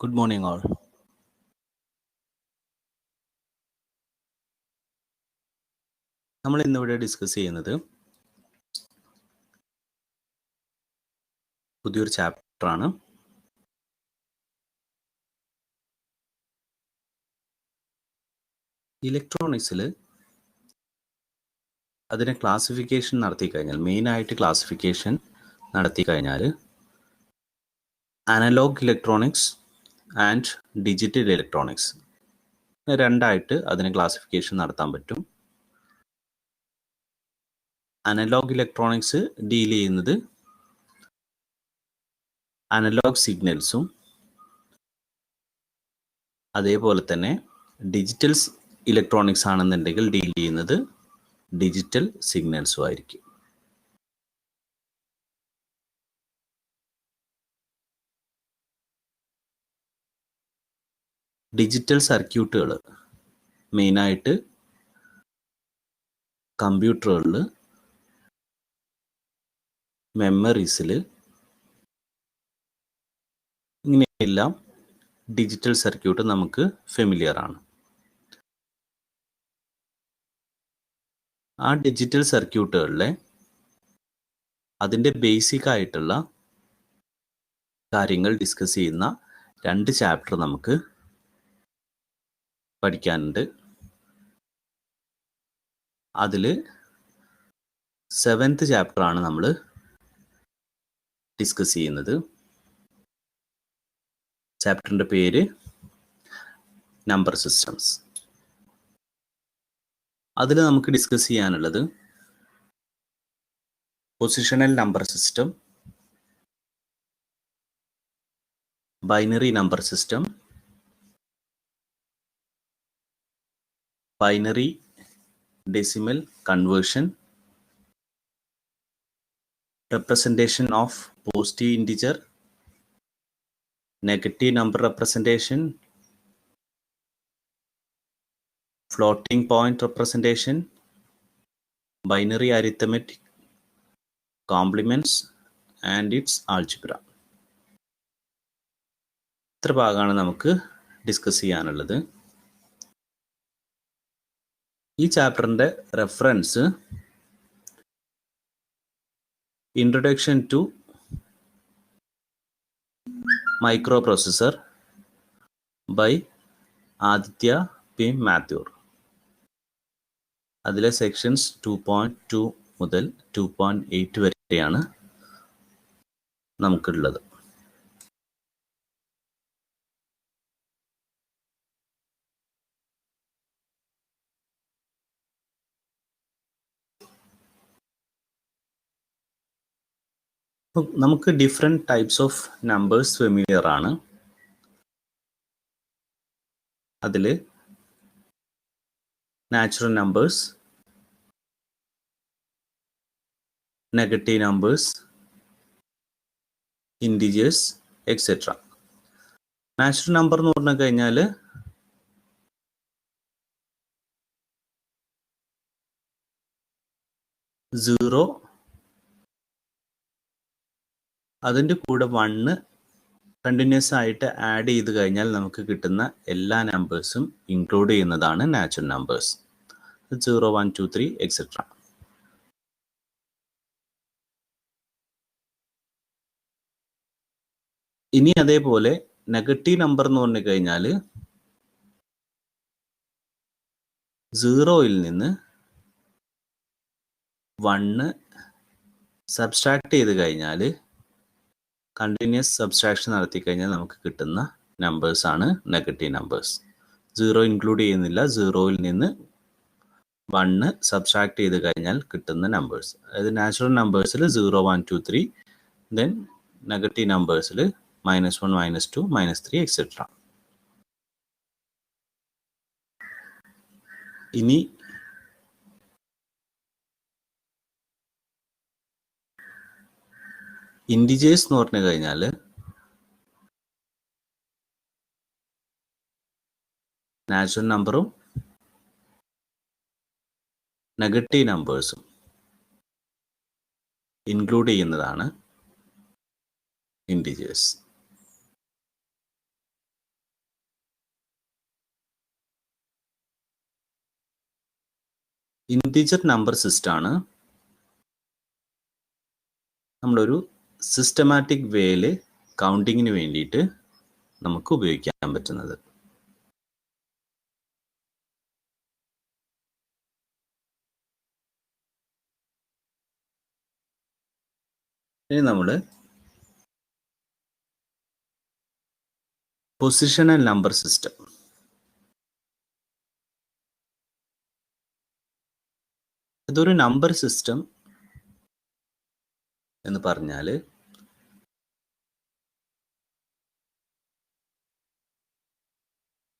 Good morning, all. നമ്മൾ ഇന്നിവിടെ discuss ചെയ്യുന്നത് പുതിയൊരു ചാപ്റ്ററാണ്. ഇലക്ട്രോണിക്സിൽ അതിനെ ക്ലാസിഫിക്കേഷൻ നടത്തി കഴിഞ്ഞാൽ, മെയിനായിട്ട് ക്ലാസിഫിക്കേഷൻ നടത്തി കഴിഞ്ഞാൽ analog electronics and digital electronics രണ്ടായിട്ട് അതിനെ ക്ലാസിഫിക്കേഷൻ നടത്താൻ പറ്റും. അനലോഗ് ഇലക്ട്രോണിക്സ് ഡീൽ ചെയ്യുന്നത് അനലോഗ് സിഗ്നൽസും അതേപോലെ തന്നെ ഡിജിറ്റൽ ഇലക്ട്രോണിക്സ് ആണെന്നുണ്ടെങ്കിൽ ഡീൽ ചെയ്യുന്നത് ഡിജിറ്റൽ സിഗ്നൽസും ആയിരിക്കും. ഡിജിറ്റൽ സർക്യൂട്ടുകൾ മെയിനായിട്ട് കമ്പ്യൂട്ടറുകളിൽ, മെമ്മറീസിൽ, ഇങ്ങനെയെല്ലാം ഡിജിറ്റൽ സർക്യൂട്ട് നമുക്ക് ഫെമിലിയർ ആണ്. ആ ഡിജിറ്റൽ സർക്യൂട്ടുകളിലെ അതിൻ്റെ ബേസിക് ആയിട്ടുള്ള കാര്യങ്ങൾ ഡിസ്കസ് ചെയ്യുന്ന 2 ചാപ്റ്റർ നമുക്ക് പഠിക്കാനുണ്ട്. അതിൽ 7th ചാപ്റ്ററാണ് നമ്മൾ ഡിസ്കസ് ചെയ്യുന്നത്. ചാപ്റ്ററിൻ്റെ പേര് നമ്പർ സിസ്റ്റംസ്. അതിൽ നമുക്ക് ഡിസ്കസ് ചെയ്യാനുള്ളത് positional number system, binary number system, binary decimal conversion, representation of positive integer, negative number representation, floating point representation, binary arithmetic, complements and its algebra. ഇത്ര ഭാഗമാണ് നമുക്ക് ഡിസ്കസ് ചെയ്യാനുള്ളത്. ഈ ചാപ്റ്ററിൻ്റെ reference Introduction to Microprocessor by Aditya P. Mathur. അതിലെ sections 2.2 മുതൽ 2.8 വരെയാണ് നമുക്കുള്ളത്. നമുക്ക് different types of numbers familiar ആണ്. അതിൽ natural numbers, negative numbers, integers etcetera. Natural number എന്ന് പറഞ്ഞു കഴിഞ്ഞാൽ സീറോ, അതിൻ്റെ കൂടെ 1 കണ്ടിന്യൂസ് ആയിട്ട് ആഡ് ചെയ്ത് കഴിഞ്ഞാൽ നമുക്ക് കിട്ടുന്ന എല്ലാ നമ്പേഴ്സും ഇൻക്ലൂഡ് ചെയ്യുന്നതാണ് നാച്ചുറൽ നമ്പേഴ്സ്. 0, 1, 2, 3 എക്സെട്ര. ഇനി അതേപോലെ നെഗറ്റീവ് നമ്പർ എന്ന് പറഞ്ഞു കഴിഞ്ഞാൽ 0യിൽ നിന്ന് 1 സബ്സ്ട്രാക്ട് ചെയ്ത് കഴിഞ്ഞാൽ, കണ്ടിന്യൂസ് സബ്സ്ട്രാക്ഷൻ നടത്തി കഴിഞ്ഞാൽ നമുക്ക് കിട്ടുന്ന നമ്പേഴ്സാണ് നെഗറ്റീവ് നമ്പേഴ്സ്. 0 ഇൻക്ലൂഡ് ചെയ്യുന്നില്ല, 0യിൽ നിന്ന് 1 സബ്സ്ട്രാക്ട് ചെയ്ത് കഴിഞ്ഞാൽ കിട്ടുന്ന നമ്പേഴ്സ്. അതായത് നാച്ചുറൽ നമ്പേഴ്സിൽ 0, 1, 2, 3, ദെൻ നെഗറ്റീവ് നമ്പേഴ്സിൽ -1, -2, -3 എക്സെട്ര. ഇനി ഇൻഡിജേഴ്സ് എന്ന് പറഞ്ഞു കഴിഞ്ഞാൽ നാച്ചുറൽ നമ്പറും നെഗറ്റീവ് നമ്പേഴ്സും ഇൻക്ലൂഡ് ചെയ്യുന്നതാണ് ഇൻഡിജേഴ്സ്. ഇൻറ്റിജർ നമ്പർ സിസ്റ്റമാണ് നമ്മളൊരു സിസ്റ്റമാറ്റിക് വേയിൽ കൗണ്ടിങ്ങിന് വേണ്ടിയിട്ട് നമുക്ക് ഉപയോഗിക്കാൻ പറ്റുന്നത്. ഇനി നമ്മൾ പൊസിഷണൽ നമ്പർ സിസ്റ്റം. ഇതൊരു നമ്പർ സിസ്റ്റം എന്ന് പറഞ്ഞാൽ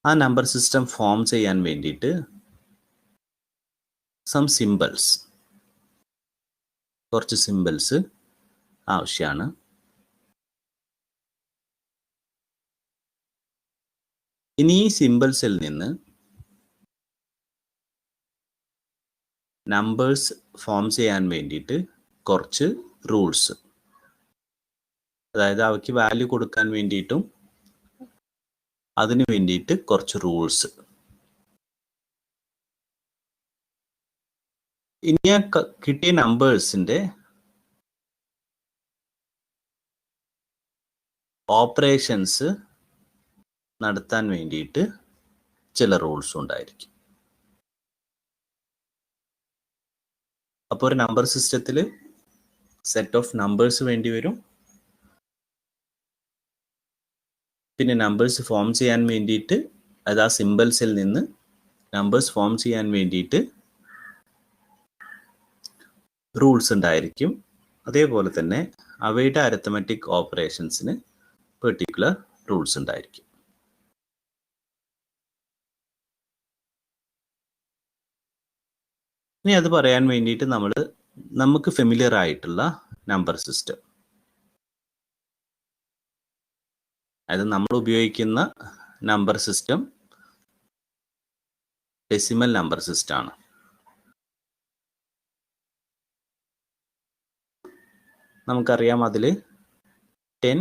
ആ നമ്പർ സിസ്റ്റം ഫോം ചെയ്യാൻ വേണ്ടിയിട്ട് സിമ്പിൾസ്, കുറച്ച് സിമ്പിൾസ് ആവശ്യമാണ്. ഇനി ഈ സിമ്പിൾസിൽ നിന്ന് നമ്പേഴ്സ് ഫോം ചെയ്യാൻ വേണ്ടിയിട്ട് കുറച്ച് റൂൾസ്, അതായത് അവയ്ക്ക് വാല്യൂ കൊടുക്കാൻ വേണ്ടിയിട്ടും അതിന് വേണ്ടിയിട്ട് കുറച്ച് റൂൾസ്. ഇനി ആ കിട്ടിയ നമ്പേഴ്സിൻ്റെ ഓപ്പറേഷൻസ് നടത്താൻ വേണ്ടിയിട്ട് ചില റൂൾസ് ഉണ്ടായിരിക്കും. അപ്പോൾ ഒരു നമ്പർ സിസ്റ്റത്തിൽ സെറ്റ് ഓഫ് നമ്പേഴ്സ് വേണ്ടി വരും. പിന്നെ നമ്പേഴ്സ് ഫോം ചെയ്യാൻ വേണ്ടിയിട്ട്, അത് ആ സിമ്പിൾസിൽ നിന്ന് നമ്പേഴ്സ് ഫോം ചെയ്യാൻ വേണ്ടിയിട്ട് റൂൾസ് ഉണ്ടായിരിക്കും. അതേപോലെ തന്നെ അവയുടെ അരിത്തമെറ്റിക് ഓപ്പറേഷൻസിന് പെർട്ടിക്കുലർ റൂൾസ് ഉണ്ടായിരിക്കും. ഇനി അത് പറയാൻ വേണ്ടിയിട്ട് നമുക്ക് ഫെമിലിയർ ആയിട്ടുള്ള നമ്പർ സിസ്റ്റം, അതായത് നമ്മൾ ഉപയോഗിക്കുന്ന നമ്പർ സിസ്റ്റം ഡെസിമൽ നമ്പർ സിസ്റ്റമാണ്. നമുക്കറിയാം അതിൽ 10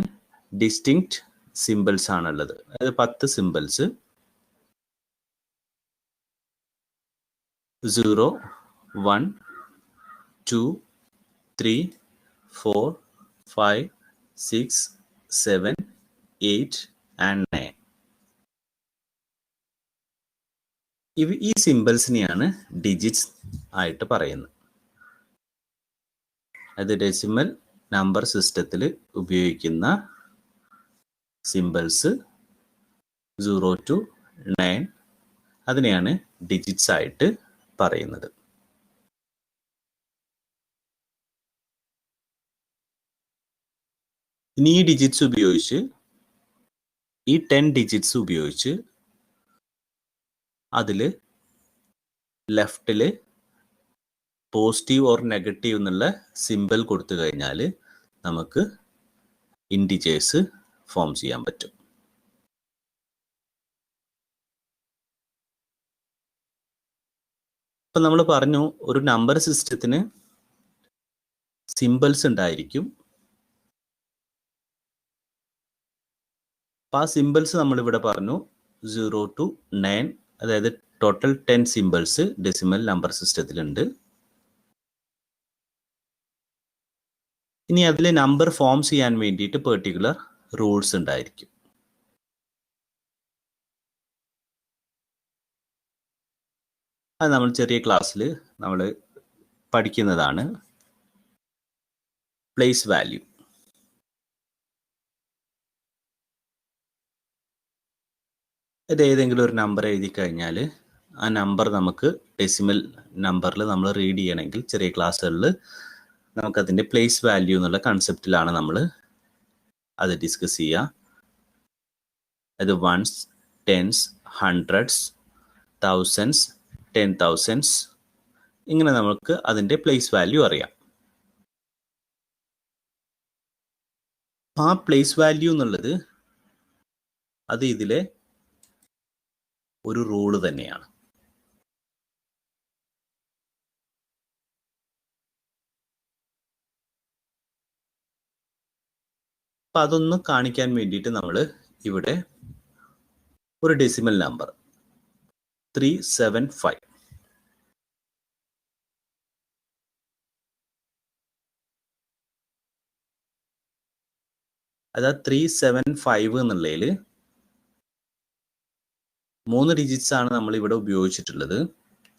ഡിസ്റ്റിങ്ക്റ്റ് സിമ്പിൾസ് ആണുള്ളത്. അതായത് 10 സിമ്പിൾസ് 0, 1, 2, 3, 4, 5, 6, 7, 8 and 9. ഈ സിമ്പിൾസിനെയാണ് ഡിജിറ്റ്സ് ആയിട്ട് പറയുന്നത്. അത് ഡെസിമൽ നമ്പർ സിസ്റ്റത്തിൽ ഉപയോഗിക്കുന്ന സിമ്പിൾസ് 0 to 9, അതിനെയാണ് ഡിജിറ്റ്സ് ആയിട്ട് പറയുന്നത്. ഇനി ഈ ഡിജിറ്റ്സ് ഉപയോഗിച്ച്, ഈ 10 ഡിജിറ്റ്സ് ഉപയോഗിച്ച് അതിൽ ലെഫ്റ്റിൽ പോസിറ്റീവ് ഓർ നെഗറ്റീവ് എന്നുള്ള സിമ്പിൾ കൊടുത്തു കഴിഞ്ഞാൽ നമുക്ക് ഇൻറ്റിജേഴ്സ് ഫോം ചെയ്യാൻ പറ്റും. ഇപ്പം നമ്മൾ പറഞ്ഞു ഒരു നമ്പർ സിസ്റ്റത്തിന് സിമ്പിൾസ് ഉണ്ടായിരിക്കും. അപ്പം ആ സിമ്പിൾസ് നമ്മളിവിടെ പറഞ്ഞു 0 to 9, അതായത് ടോട്ടൽ 10 സിമ്പിൾസ് ഡെസിമൽ നമ്പർ സിസ്റ്റത്തിലുണ്ട്. ഇനി അതിൽ നമ്പർ ഫോം ചെയ്യാൻ വേണ്ടിയിട്ട് പെർട്ടിക്കുലർ റൂൾസ് ഉണ്ടായിരിക്കും. അത് നമ്മൾ ചെറിയ ക്ലാസ്സിൽ നമ്മൾ പഠിക്കുന്നതാണ്. Place value. ഇത് ഏതെങ്കിലും ഒരു നമ്പർ എഴുതി കഴിഞ്ഞാൽ ആ നമ്പർ നമുക്ക് ഡെസിമൽ നമ്പറിൽ നമ്മൾ റീഡ് ചെയ്യണമെങ്കിൽ ചെറിയ ക്ലാസ്സുകളിൽ നമുക്കതിൻ്റെ പ്ലേസ് വാല്യൂ എന്നുള്ള കൺസെപ്റ്റിലാണ് നമ്മൾ അത് ഡിസ്കസ് ചെയ്യുക. അത് 1s, 10s, 100s, 1000s, 10,000s, ഇങ്ങനെ നമുക്ക് അതിൻ്റെ പ്ലേസ് വാല്യൂ അറിയാം. ആ പ്ലേസ് വാല്യൂ എന്നുള്ളത് അത് ഇതിലെ ഒരു റൂള് തന്നെയാണ്. അപ്പം അതൊന്ന് കാണിക്കാൻ വേണ്ടിയിട്ട് നമ്മൾ ഇവിടെ ഒരു ഡെസിമൽ നമ്പർ 375, അതാ 375 എന്നുള്ളതിൽ 3 ഡിജിറ്റ്സ് ആണ് നമ്മൾ ഇവിടെ ഉപയോഗിച്ചിട്ടുള്ളത്.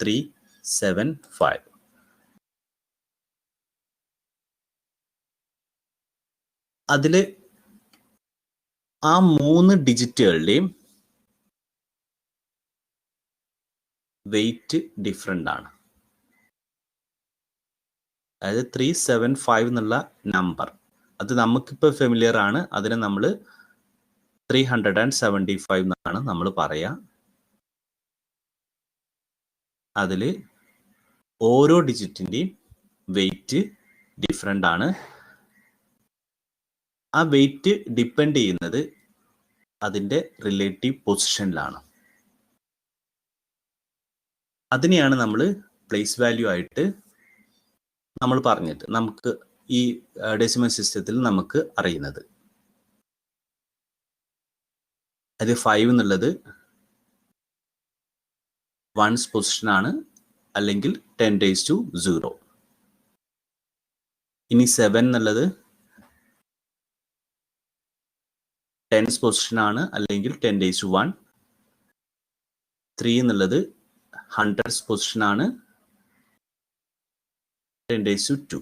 375. അതിൽ ആ 3 ഡിജിറ്റുകളുടെയും വെയിറ്റ് ഡിഫറെൻ്റ് ആണ്. അതായത് 375 എന്നുള്ള നമ്പർ അത് നമുക്കിപ്പോൾ ഫെമിലിയർ ആണ്. അതിനെ നമ്മൾ 375 എന്നാണ് നമ്മൾ പറയുക. അതിൽ ഓരോ ഡിജിറ്റിൻ്റെയും വെയിറ്റ് ഡിഫറെൻ്റ് ആണ്. ആ വെയിറ്റ് ഡിപ്പെൻഡ് ചെയ്യുന്നത് അതിൻ്റെ റിലേറ്റീവ് പൊസിഷനിലാണ്. അതിനെയാണ് നമ്മൾ പ്ലേസ് വാല്യൂ ആയിട്ട് നമ്മൾ പറഞ്ഞിട്ട് നമുക്ക് ഈ ഡെസിമൽ സിസ്റ്റത്തിൽ നമുക്ക് അറിയുന്നത്. അത് 5 എന്നുള്ളത് 1's പൊസിഷനാണ്, അല്ലെങ്കിൽ 10⁻⁴. ഇനി 7 എന്നുള്ളത് 10's പൊസിഷനാണ്, അല്ലെങ്കിൽ 10⁻⁴. 3 എന്നുള്ളത് 100's പൊസിഷനാണ്, 10⁻².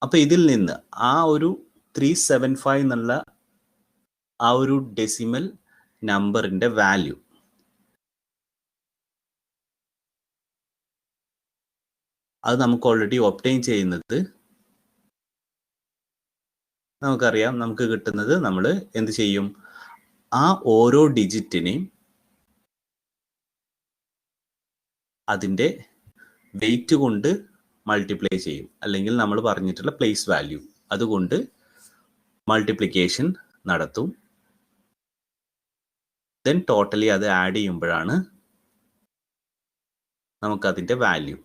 അപ്പൊ ഇതിൽ നിന്ന് ആ ഒരു 375 എന്നുള്ള ആ ഒരു ഡെസിമൽ നമ്പറിന്റെ വാല്യൂ അത് നമുക്ക് ഓൾറെഡി ഒബ്റ്റെയിൻ ചെയ്യുന്നത് നമുക്കറിയാം. നമുക്ക് കിട്ടുന്നത് നമ്മൾ എന്ത് ചെയ്യും, ആ ഓരോ ഡിജിറ്റിനെയും അതിൻ്റെ വെയിറ്റ് കൊണ്ട് മൾട്ടിപ്ലൈ ചെയ്യും, അല്ലെങ്കിൽ നമ്മൾ പറഞ്ഞിട്ടുള്ള പ്ലേസ് വാല്യൂ അതുകൊണ്ട് മൾട്ടിപ്ലിക്കേഷൻ നടത്തും. ദെൻ ടോട്ടലി അത് ആഡ് ചെയ്യുമ്പോഴാണ് നമുക്കതിൻ്റെ വാല്യൂ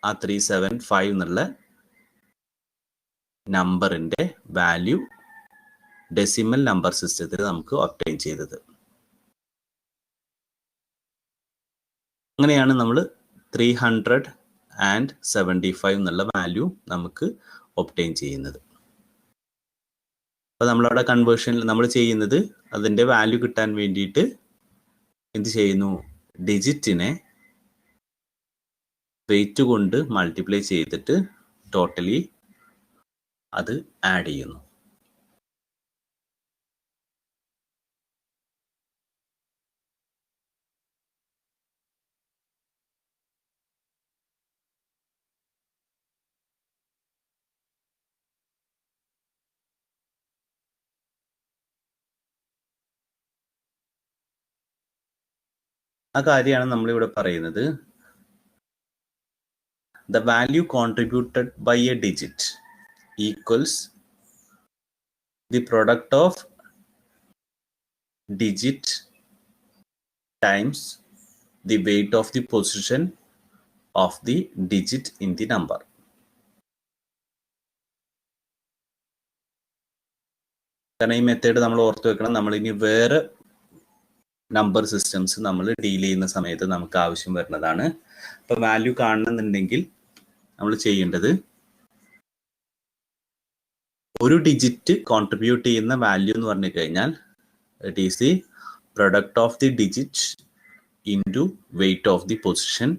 ആ 375 എന്നുള്ള നമ്പറിൻ്റെ വാല്യൂ ഡെസിമൽ നമ്പർ സിസ്റ്റത്തിൽ നമുക്ക് ഒബ്റ്റെയിൻ ചെയ്തത്. അങ്ങനെയാണ് നമ്മൾ 375 എന്നുള്ള വാല്യൂ നമുക്ക് ഒബ്റ്റെയിൻ ചെയ്യുന്നത്. അപ്പോൾ നമ്മളവിടെ കൺവേർഷനിൽ നമ്മൾ ചെയ്യുന്നത് അതിൻ്റെ വാല്യൂ കിട്ടാൻ വേണ്ടിയിട്ട് എന്ത് ചെയ്യുന്നു, ഡിജിറ്റിനെ വെയിറ്റ് കൊണ്ട് മൾട്ടിപ്ലൈ ചെയ്തിട്ട് ടോട്ടലി അത് ആഡ് ചെയ്യുന്നു. ആ കാര്യമാണ് നമ്മളിവിടെ പറയുന്നത്. The value contributed by a digit equals the product of digit times the weight of the position of the digit in the number. കാരണം ഈ മെത്തേഡ് നമ്മൾ ഓർത്ത് വെക്കണം. നമ്മളിനി വേറെ നമ്പർ സിസ്റ്റംസ് നമ്മൾ ഡീൽ ചെയ്യുന്ന സമയത്ത് നമുക്ക് ആവശ്യം വരുന്നതാണ്. അപ്പോൾ വാല്യൂ കാണണമെന്നുണ്ടെങ്കിൽ നമ്മൾ ചെയ്യേണ്ടത് ഒരു ഡിജിറ്റ് കോൺട്രിബ്യൂട്ട് ചെയ്യുന്ന വാല്യൂ എന്ന് പറഞ്ഞു കഴിഞ്ഞാൽ it is the product of the digit into wait of the position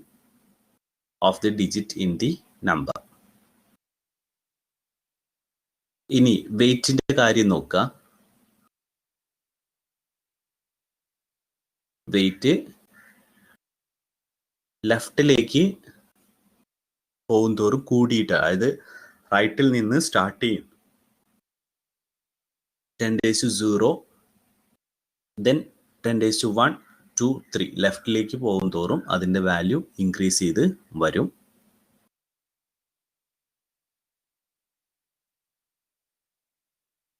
of the digit in the number. ഇനി വെയിറ്റിന്റെ കാര്യം നോക്കുക. വെയിറ്റ് ലെഫ്റ്റിലേക്ക് പോകുന്തോറും കൂടിയിട്ട്, അതായത് റൈറ്റിൽ നിന്ന് സ്റ്റാർട്ട് ചെയ്യും 10⁻⁴, ദെൻ 10⁻⁴, 2, 3 ലെഫ്റ്റിലേക്ക് പോകും തോറും അതിൻ്റെ വാല്യൂ ഇൻക്രീസ് ചെയ്ത് വരും.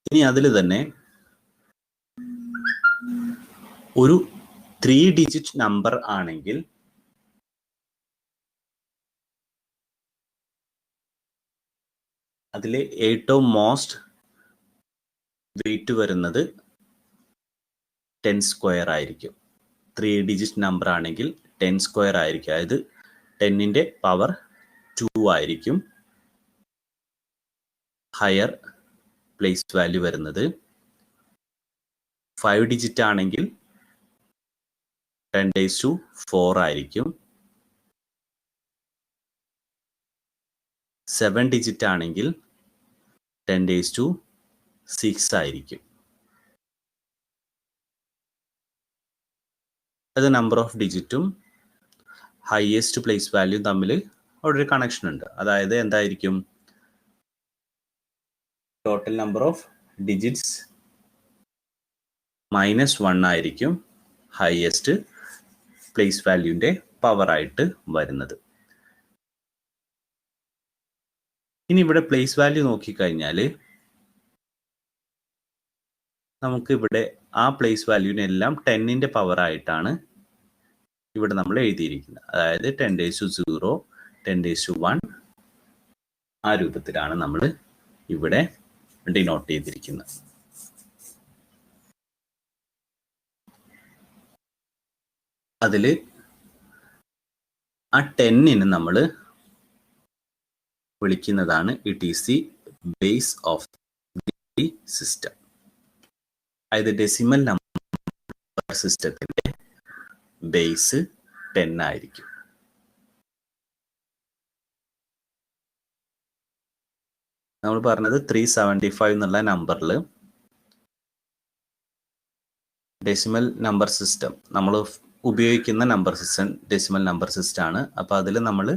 ഇനി അതിൽ തന്നെ ഒരു 3 ഡിജിറ്റ് നമ്പർ ആണെങ്കിൽ അതിൽ ഏറ്റവും മോസ്റ്റ് വെയിറ്റ് വരുന്നത് 10² ആയിരിക്കും. 3 ഡിജിറ്റ് നമ്പർ ആണെങ്കിൽ 10² ആയിരിക്കും. അതായത് 10ന്റെ പവർ 2 ആയിരിക്കും. ഹയർ പ്ലേസ് വാല്യൂ വരുന്നത്. 5 ഡിജിറ്റ് ആണെങ്കിൽ 10⁴ ആയിരിക്കും. 7 ഡിജിറ്റ് ആണെങ്കിൽ 10⁶ ആയിരിക്കും. അത് നമ്പർ ഓഫ് ഡിജിറ്റും ഹയസ്റ്റ് പ്ലേസ് വാല്യൂ തമ്മിൽ അവിടെ ഒരു കണക്ഷൻ ഉണ്ട്. അതായത് എന്തായിരിക്കും, ടോട്ടൽ നമ്പർ ഓഫ് ഡിജിറ്റ്സ് -1 ആയിരിക്കും ഹയസ്റ്റ് പ്ലേസ് വാല്യൂവിൻ്റെ പവർ ആയിട്ട് വരുന്നത്. ഇനി ഇവിടെ പ്ലേസ് വാല്യൂ നോക്കിക്കഴിഞ്ഞാൽ നമുക്ക് ഇവിടെ ആ പ്ലേസ് വാല്യൂവിനെല്ലാം 10ന്റെ പവർ ആയിട്ടാണ് ഇവിടെ നമ്മൾ എഴുതിയിരിക്കുന്നത്. അതായത് 10⁻0, 10⁻1 ആ രൂപത്തിലാണ് നമ്മൾ ഇവിടെ ഡിനോട്ട് ചെയ്തിരിക്കുന്നത്. അതിൽ ആ 10ന് നമ്മൾ വിളിക്കുന്നതാണ് it is the base of the system. അതായത് ഡെസിമൽ നമ്പർ സിസ്റ്റത്തിന്റെ ബേസ് 10 ആയിരിക്കും. നമ്മൾ പറഞ്ഞത് 375 എന്നുള്ള നമ്പറിൽ ഡെസിമൽ നമ്പർ സിസ്റ്റം നമ്മൾ ഉപയോഗിക്കുന്ന number system decimal number system ആണ്. അപ്പോൾ അതിൽ നമ്മൾ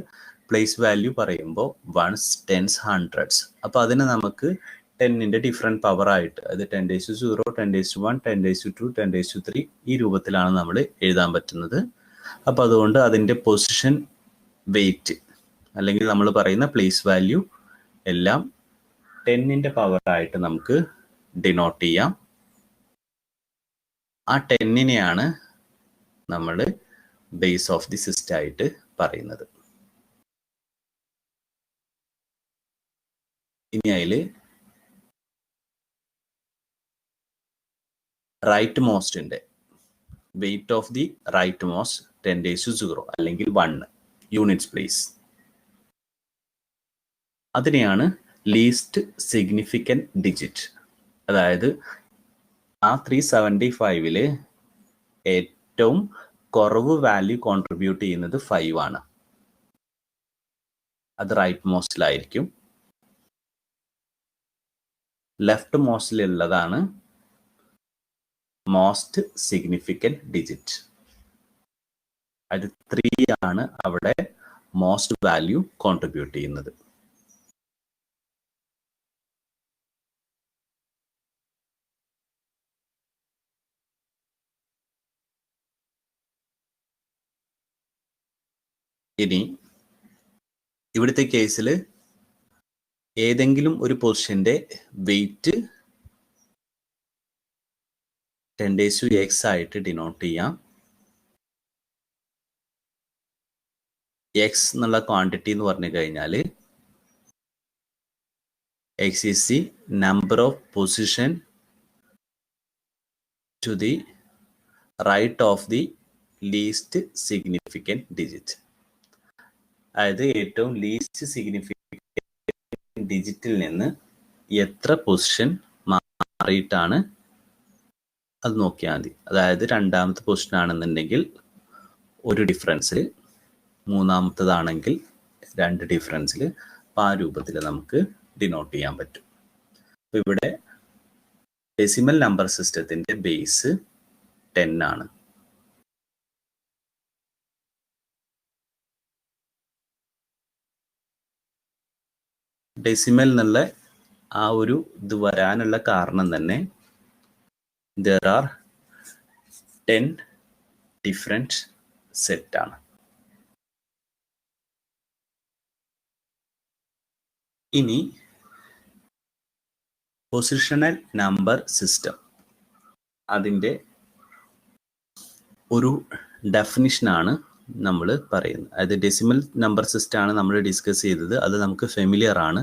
പ്ലേസ് വാല്യൂ പറയുമ്പോൾ വൺസ്, ടെൻസ്, ഹൺഡ്രഡ്സ്. അപ്പോൾ അതിന് നമുക്ക് 10ന്റെ ഡിഫറെൻറ്റ് പവർ ആയിട്ട്, അത് 10⁻0, 10⁻1, 10⁻2, 10⁻3 ഈ രൂപത്തിലാണ് നമ്മൾ എഴുതാൻ പറ്റുന്നത്. അപ്പോൾ അതുകൊണ്ട് അതിൻ്റെ പൊസിഷൻ, വെയിറ്റ് അല്ലെങ്കിൽ നമ്മൾ പറയുന്ന പ്ലേസ് വാല്യൂ എല്ലാം 10ന്റെ പവർ ആയിട്ട് നമുക്ക് ഡിനോട്ട് ചെയ്യാം. ആ 10നെയാണ് നമ്മൾ ബേസ് ഓഫ് ദി സിസ്റ്റം ആയിട്ട് പറയുന്നത്. ഇനി അതിൽ റൈറ്റ് മോസ്റ്റിൻ്റെ weight of the right most 10⁻0 അല്ലെങ്കിൽ 1 യൂണിറ്റ്സ് പ്ലേസ്. അതിനെയാണ് ലീസ്റ്റ് സിഗ്നിഫിക്കൻറ്റ് ഡിജിറ്റ്. അതായത് ആ 375ൽ ഏറ്റവും കുറവ് വാല്യൂ കോൺട്രിബ്യൂട്ട് ചെയ്യുന്നത് 5 ആണ്. അത് റൈറ്റ് മോസ്റ്റിലായിരിക്കും. ലെഫ്റ്റ് മോസ്റ്റിലുള്ളതാണ് മോസ്റ്റ് സിഗ്നിഫിക്കൻറ്റ് ഡിജിറ്റ്. അത് 3 ആണ് അവിടെ മോസ്റ്റ് വാല്യൂ കോൺട്രിബ്യൂട്ട് ചെയ്യുന്നത്. ഇനി ഇവിടുത്തെ കേസിൽ ഏതെങ്കിലും ഒരു പൊസിഷന്റെ വെയിറ്റ് 10⁻x ആയിട്ട് ഡിനോട്ട് ചെയ്യാം. എക്സ് എന്നുള്ള ക്വാണ്ടിറ്റി എന്ന് പറഞ്ഞു കഴിഞ്ഞാൽ x is the number of position to the right of the least significant digit. അതായത് ഏറ്റവും ലീസ്റ്റ് സിഗ്നിഫിക്കൻറ്റ് ഡിജിറ്റിൽ നിന്ന് എത്ര പൊസിഷൻ മാറിയിട്ടാണ് അത് നോക്കിയാൽ മതി. അതായത് രണ്ടാമത്തെ പൊസിഷൻ ആണെന്നുണ്ടെങ്കിൽ ഒരു ഡിഫറൻസിൽ, മൂന്നാമത്തതാണെങ്കിൽ 2 ഡിഫറൻസിൽ. അപ്പോൾ ആ രൂപത്തിൽ നമുക്ക് ഡിനോട്ട് ചെയ്യാൻ പറ്റും. അപ്പോൾ ഇവിടെ ഡെസിമൽ നമ്പർ സിസ്റ്റത്തിൻ്റെ ബേസ് 10 ആണ്. ഡെസിമൽ എന്നുള്ള ആ ഒരു ഇത് വരാനുള്ള കാരണം തന്നെ there are 10 different set ആണ്. ഇനി പൊസിഷണൽ നമ്പർ സിസ്റ്റം, അതിൻ്റെ ഒരു ഡെഫിനിഷനാണ് നമ്മൾ പറയുന്നത്. അതായത് ഡെസിമൽ നമ്പർ സിസ്റ്റം ആണ് നമ്മൾ ഡിസ്കസ് ചെയ്തത്. അത് നമുക്ക് ഫെമിലിയർ ആണ്.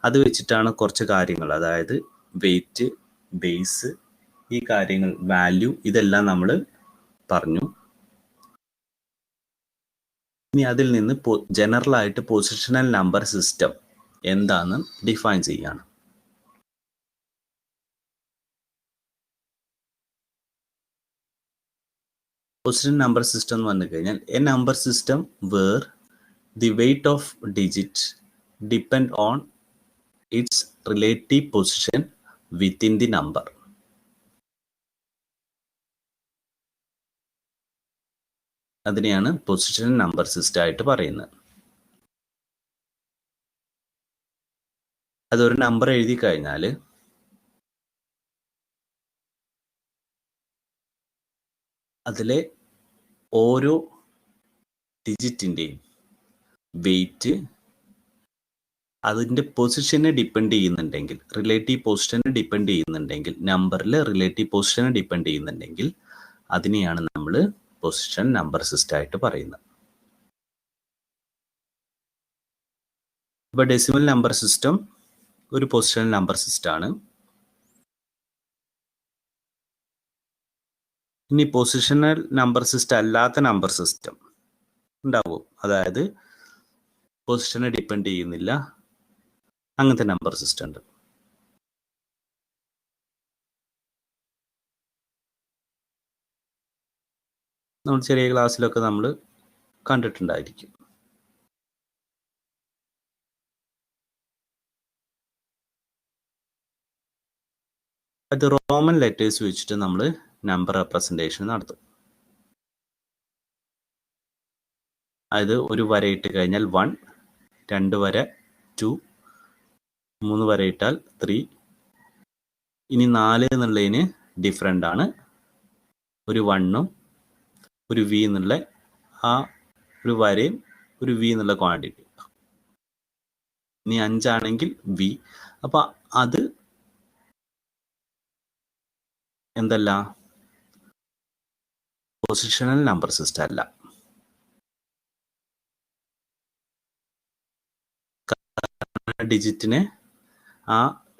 അത് വെച്ചിട്ടാണ് കുറച്ച് കാര്യങ്ങൾ, അതായത് വെയിറ്റ്, ബേസ്, ഈ കാര്യങ്ങൾ, വാല്യൂ, ഇതെല്ലാം നമ്മൾ പറഞ്ഞു. ഇനി അതിൽ നിന്ന് ജനറൽ ആയിട്ട് പൊസിഷണൽ നമ്പർ സിസ്റ്റം എന്താണെന്ന് ഡിഫൈൻ ചെയ്യാണ്. പൊസിഷൻ നമ്പർ സിസ്റ്റം എന്ന് പറഞ്ഞു കഴിഞ്ഞാൽ a number system where the weight of digit depend on its relative position within the number. അതിനെയാണ് പൊസിഷൻ നമ്പർ സിസ്റ്റം ആയിട്ട് പറയുന്നത്. അതൊരു നമ്പർ എഴുതി കഴിഞ്ഞാൽ അതിലെ ഓരോ ഡിജിറ്റിൻ്റെയും വെയിറ്റ് അതിൻ്റെ പൊസിഷനെ ഡിപ്പെൻഡ് ചെയ്യുന്നുണ്ടെങ്കിൽ, റിലേറ്റീവ് പൊസിഷനെ ഡിപ്പെൻഡ് ചെയ്യുന്നുണ്ടെങ്കിൽ, നമ്പറിൽ റിലേറ്റീവ് പൊസിഷനെ ഡിപ്പെൻഡ് ചെയ്യുന്നുണ്ടെങ്കിൽ അതിനെയാണ് നമ്മൾ പൊസിഷൻ നമ്പർ സിസ്റ്റം ആയിട്ട് പറയുന്നത്. ഇപ്പോൾ ഡെസിമൽ നമ്പർ സിസ്റ്റം ഒരു പൊസിഷൻ നമ്പർ സിസ്റ്റം ആണ്. ഇനി പൊസിഷണൽ നമ്പർ സിസ്റ്റം അല്ലാത്ത നമ്പർ സിസ്റ്റം ഉണ്ടാവും, അതായത് പൊസിഷനെ ഡിപ്പെൻഡ് ചെയ്യുന്നില്ല, അങ്ങനത്തെ നമ്പർ സിസ്റ്റം ഉണ്ട്. നമ്മൾ ചെറിയ ക്ലാസ്സിലൊക്കെ നമ്മൾ കണ്ടിട്ടുണ്ടായിരിക്കും. അത് റോമൻ ലെറ്റേഴ്സ് വെച്ചിട്ട് നമ്മൾ നമ്പർ റെപ്രസെൻറ്റേഷൻ നടത്തും. അതായത് ഒരു വര ഇട്ട് കഴിഞ്ഞാൽ 1, 2 വര 2, 3 വര ഇട്ടാൽ 3, ഇനി 4 എന്നുള്ളതിന് ഡിഫറെൻ്റ് ആണ്, ഒരു 1ഉം ഒരു വി എന്നുള്ള ആ ഒരു വരയും ഒരു വി എന്നുള്ള ക്വാണ്ടിറ്റി. ഇനി 5 ആണെങ്കിൽ വി. അപ്പം അത് എന്തല്ല, പൊസിഷണൽ നമ്പർ സിസ്റ്റം അല്ല. ഡിജിറ്റിനെ ആ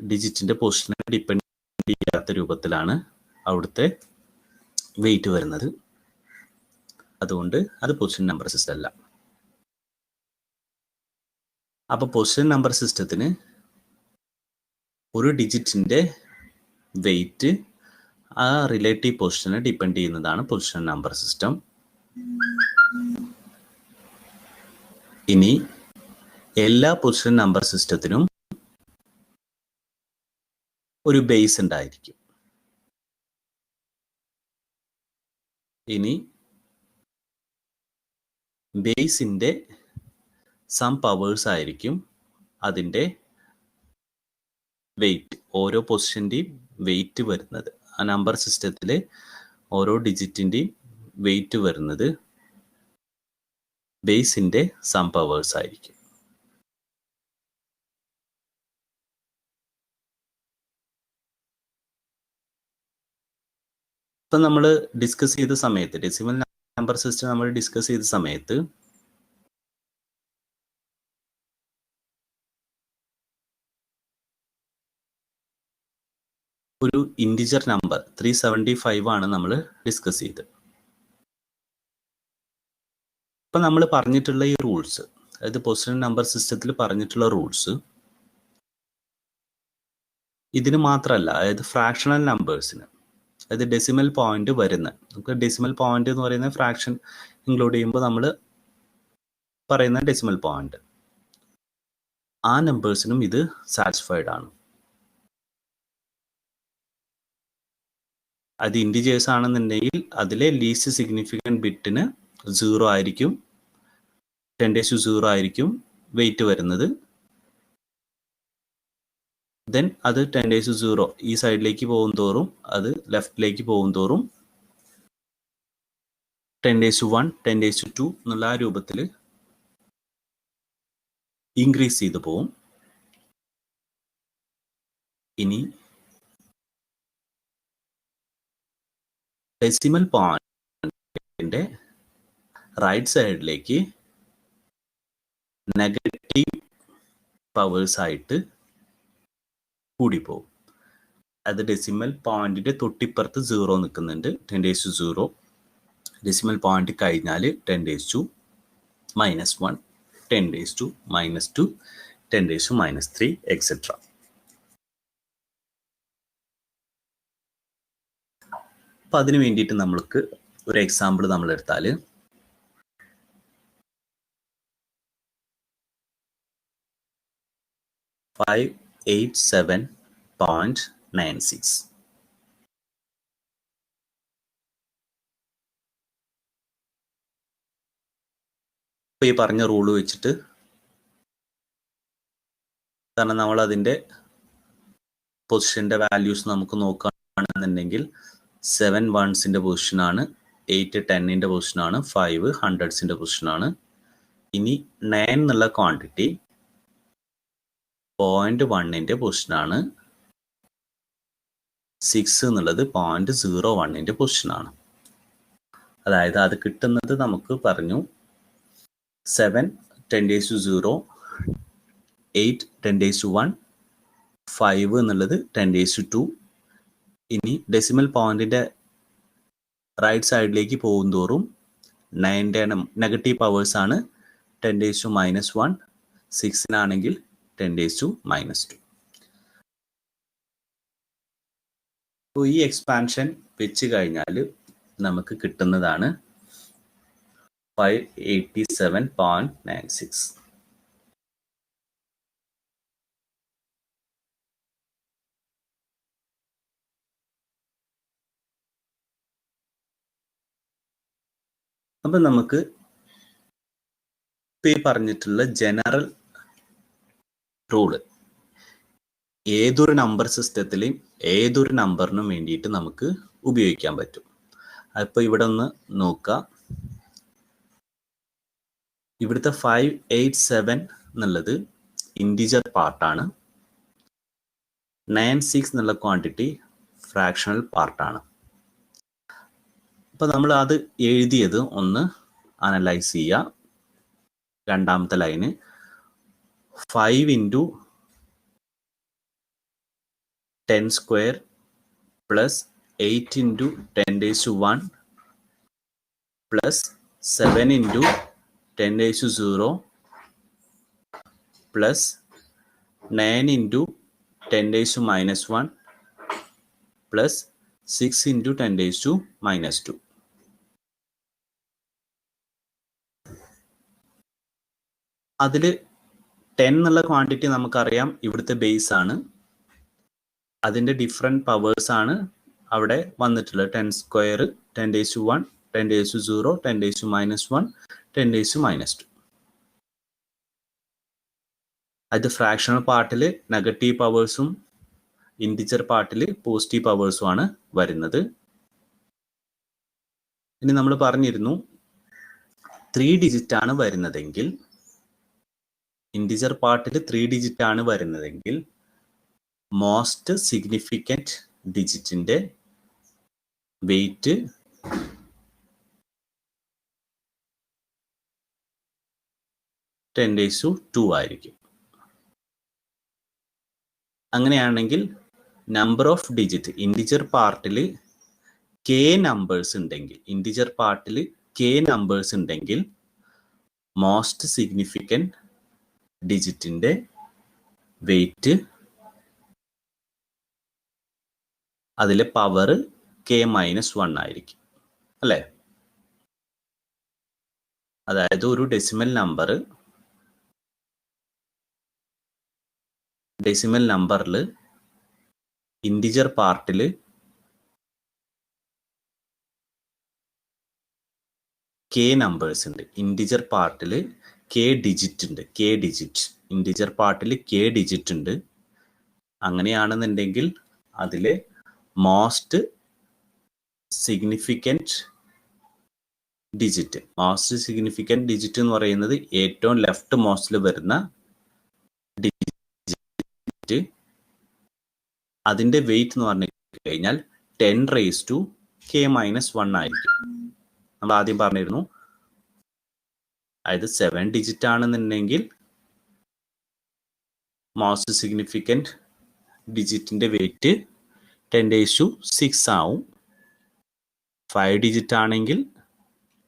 ഡിജിറ്റിന്റെ പൊസിഷനെ ഡിപ്പെൻഡ് ചെയ്യാത്ത രൂപത്തിലാണ് അവിടുത്തെ വെയിറ്റ് വരുന്നത്. അതുകൊണ്ട് അത് പൊസിഷൻ നമ്പർ സിസ്റ്റം അല്ല. അപ്പൊ പൊസിഷൻ നമ്പർ സിസ്റ്റത്തിന് ഒരു ഡിജിറ്റിന്റെ വെയിറ്റ് ആ റിലേറ്റീവ് പൊസിഷനെ ഡിപ്പെൻഡ് ചെയ്യുന്നതാണ് പൊസിഷൻ നമ്പർ സിസ്റ്റം. ഇനി എല്ലാ പൊസിഷൻ നമ്പർ സിസ്റ്റത്തിനും ഒരു ബേസ് ഉണ്ടായിരിക്കും. ഇനി ബേസിന്റെ സം പവേഴ്സ് ആയിരിക്കും അതിൻ്റെ വെയിറ്റ്, ഓരോ പൊസിഷൻ്റെയും വെയിറ്റ് വരുന്നത്. ആ നമ്പർ സിസ്റ്റത്തിൽ ഓരോ ഡിജിറ്റിൻ്റെയും വെയിറ്റ് വരുന്നത് ബേസിന്റെ സം പവേഴ്സ് ആയിരിക്കും. ഇപ്പം നമ്മൾ ഡിസ്കസ് ചെയ്ത സമയത്ത്, ഡെസിമൽ നമ്പർ സിസ്റ്റം നമ്മൾ ഡിസ്കസ് ചെയ്ത സമയത്ത് ഒരു ഇൻറ്റിജർ നമ്പർ 375 ആണ് നമ്മൾ ഡിസ്കസ് ചെയ്തത്. ഇപ്പം നമ്മൾ പറഞ്ഞിട്ടുള്ള ഈ റൂൾസ്, അതായത് പൊസിഷൻ നമ്പർ സിസ്റ്റത്തിൽ പറഞ്ഞിട്ടുള്ള റൂൾസ് ഇതിന് മാത്രമല്ല, അതായത് ഫ്രാക്ഷണൽ നമ്പേഴ്സിന്, അതായത് ഡെസിമൽ പോയിന്റ് വരുന്ന, നമുക്ക് ഡെസിമൽ പോയിന്റ് എന്ന് പറയുന്ന ഫ്രാക്ഷൻ ഇൻക്ലൂഡ് ചെയ്യുമ്പോൾ നമ്മൾ പറയുന്ന ഡെസിമൽ പോയിന്റ്, ആ നമ്പേഴ്സിനും ഇത് സാറ്റിസ്ഫൈഡ് ആണ്. അത് ഇൻറ്റിജേഴ്സ് ആണെന്നുണ്ടെങ്കിൽ അതിലെ ലീസ്റ്റ് സിഗ്നിഫിക്കൻറ്റ് ബിറ്റിന് 0 ആയിരിക്കും, 10⁻0 ആയിരിക്കും വെയിറ്റ് വരുന്നത്. ദെൻ അത് 10⁻0 ഈ സൈഡിലേക്ക് പോകും തോറും, അത് ലെഫ്റ്റിലേക്ക് പോകും തോറും 10⁻1, 10⁻2 എന്നുള്ള ആ രൂപത്തിൽ ഇൻക്രീസ് ചെയ്ത് പോവും. ഇനി ഡെസിമൽ പോയിന്റിന്റെ റൈറ്റ് സൈഡിലേക്ക് നെഗറ്റീവ് പവേഴ്സ് ആയിട്ട് കൂടിപ്പോവും. അത് ഡെസിമൽ പോയിന്റിന്റെ തൊട്ടിപ്പുറത്ത് 0 നിൽക്കുന്നുണ്ട്, 10⁻0. ഡെസിമൽ പോയിന്റ് കഴിഞ്ഞാൽ 10⁻⁻1, 10⁻2, 10⁻3 എക്സെട്ര. അപ്പം അതിന് വേണ്ടിയിട്ട് നമ്മൾക്ക് ഒരു എക്സാമ്പിൾ നമ്മൾ എടുത്താൽ $587.96. അപ്പോൾ ഈ പറഞ്ഞ റൂള് വെച്ചിട്ട്, കാരണം നമ്മൾ അതിൻ്റെ പൊസിഷൻ്റെ വാല്യൂസ് നമുക്ക് നോക്കുകയാണെന്നുണ്ടെങ്കിൽ 7 വൺസിൻ്റെ പൊസിഷനാണ്, 8 10ൻ്റെ പൊസിഷനാണ്, 5 ഹൺഡ്രഡ്സിൻ്റെ പൊസിഷനാണ്. ഇനി 9 എന്നുള്ള ക്വാണ്ടിറ്റി 0.1ൻ്റെ പൊസിഷനാണ്, 6 എന്നുള്ളത് 0.01ൻ്റെ പൊസിഷനാണ്. അതായത് അത് കിട്ടുന്നത് നമുക്ക് പറഞ്ഞു 7 10⁻0, 8 10⁻1, 5 എന്നുള്ളത് 10⁻2. ഇനി ഡെസിമൽ പോയിന്റിന്റെ റൈറ്റ് സൈഡിലേക്ക് പോകും തോറും 9ന്റെ നെഗറ്റീവ് പവേഴ്സ് ആണ് 10⁻−1, 6നാണെങ്കിൽ 10⁻². അപ്പോൾ ഈ എക്സ്പാൻഷൻ വെച്ച് കഴിഞ്ഞാൽ നമുക്ക് കിട്ടുന്നതാണ് 587.96. അപ്പം നമുക്ക് ഈ പറഞ്ഞിട്ടുള്ള ജനറൽ റൂള് ഏതൊരു നമ്പർ സിസ്റ്റത്തിലും ഏതൊരു നമ്പറിനും വേണ്ടിയിട്ട് നമുക്ക് ഉപയോഗിക്കാൻ പറ്റും. അപ്പോൾ ഇവിടെ ഒന്ന് നോക്കുക. ഇവിടുത്തെ 587 എന്നുള്ളത് ഇൻറ്റിജർ പാർട്ടാണ്, 96 എന്നുള്ള ക്വാണ്ടിറ്റി ഫ്രാക്ഷണൽ പാർട്ടാണ്. അപ്പോൾ നമ്മൾ അത് എഴുതിയത് ഒന്ന് അനലൈസ് ചെയ്യുക. രണ്ടാമത്തെ line 5 × 10² plus 8 × 10⁻1 plus 7 × 10⁻0 plus 9 × 10⁻−1 plus 6 × 10⁻². അതിൽ 10 എന്നുള്ള ക്വാണ്ടിറ്റി നമുക്കറിയാം ഇവിടുത്തെ ബേസ് ആണ്. അതിൻ്റെ ഡിഫറെൻറ്റ് പവേഴ്സ് ആണ് അവിടെ വന്നിട്ടുള്ളത്. 10², 10⁻1, 10⁻0, 10⁻−1, 10⁻². അത് ഫ്രാക്ഷണൽ പാർട്ടിൽ നെഗറ്റീവ് പവേഴ്സും ഇൻറ്റിജർ പാർട്ടിൽ പോസിറ്റീവ് പവേഴ്സും ആണ് വരുന്നത്. ഇനി നമ്മൾ പറഞ്ഞിരുന്നു 3 ഡിജിറ്റ് ആണ് വരുന്നതെങ്കിൽ, ഇൻറ്റിജർ പാർട്ടിൽ 3 ഡിജിറ്റ് ആണ് വരുന്നതെങ്കിൽ മോസ്റ്റ് സിഗ്നിഫിക്കൻറ്റ് ഡിജിറ്റിൻ്റെ വെയിറ്റ് 10⁻² ആയിരിക്കും. അങ്ങനെയാണെങ്കിൽ നമ്പർ ഓഫ് ഡിജിറ്റ് ഇൻറ്റിജർ പാർട്ടിൽ k നമ്പേഴ്സ് ഉണ്ടെങ്കിൽ, ഇൻറ്റിജർ പാർട്ടിൽ k നമ്പേഴ്സ് ഉണ്ടെങ്കിൽ മോസ്റ്റ് സിഗ്നിഫിക്കൻറ്റ് ഡിജിറ്റിൻ്റെ വെയിറ്റ്, അതിലെ പവർ k-1 ആയിരിക്കും അല്ലേ. അതായത് ഒരു ഡെസിമൽ നമ്പറിൽ ഇൻറ്റിജർ പാർട്ടിൽ k നമ്പേഴ്സ് ഉണ്ട്, ഇൻറ്റിജർ പാർട്ടിൽ k ഡിജിറ്റ് ഉണ്ട്, ഇൻറ്റിജർ പാർട്ടിൽ k ഡിജിറ്റ് ഉണ്ട്. അങ്ങനെയാണെന്നുണ്ടെങ്കിൽ അതിലെ മോസ്റ്റ് സിഗ്നിഫിക്കൻറ്റ് ഡിജിറ്റ് എന്ന് പറയുന്നത് ഏറ്റവും ലെഫ്റ്റ് മോസ്റ്റിൽ വരുന്ന ഡിജിറ്റ്, അതിൻ്റെ വെയിറ്റ് എന്ന് പറഞ്ഞു കഴിഞ്ഞാൽ 10⁻k-1 ആയിരിക്കും. നമ്മൾ ആദ്യം പറഞ്ഞിരുന്നു, അതായത് 7 ഡിജിറ്റ് ആണെന്നുണ്ടെങ്കിൽ മോസ്റ്റ് സിഗ്നിഫിക്കൻറ്റ് ഡിജിറ്റിൻ്റെ വെയിറ്റ് 10⁻6 ആവും. 5 ഡിജിറ്റ് ആണെങ്കിൽ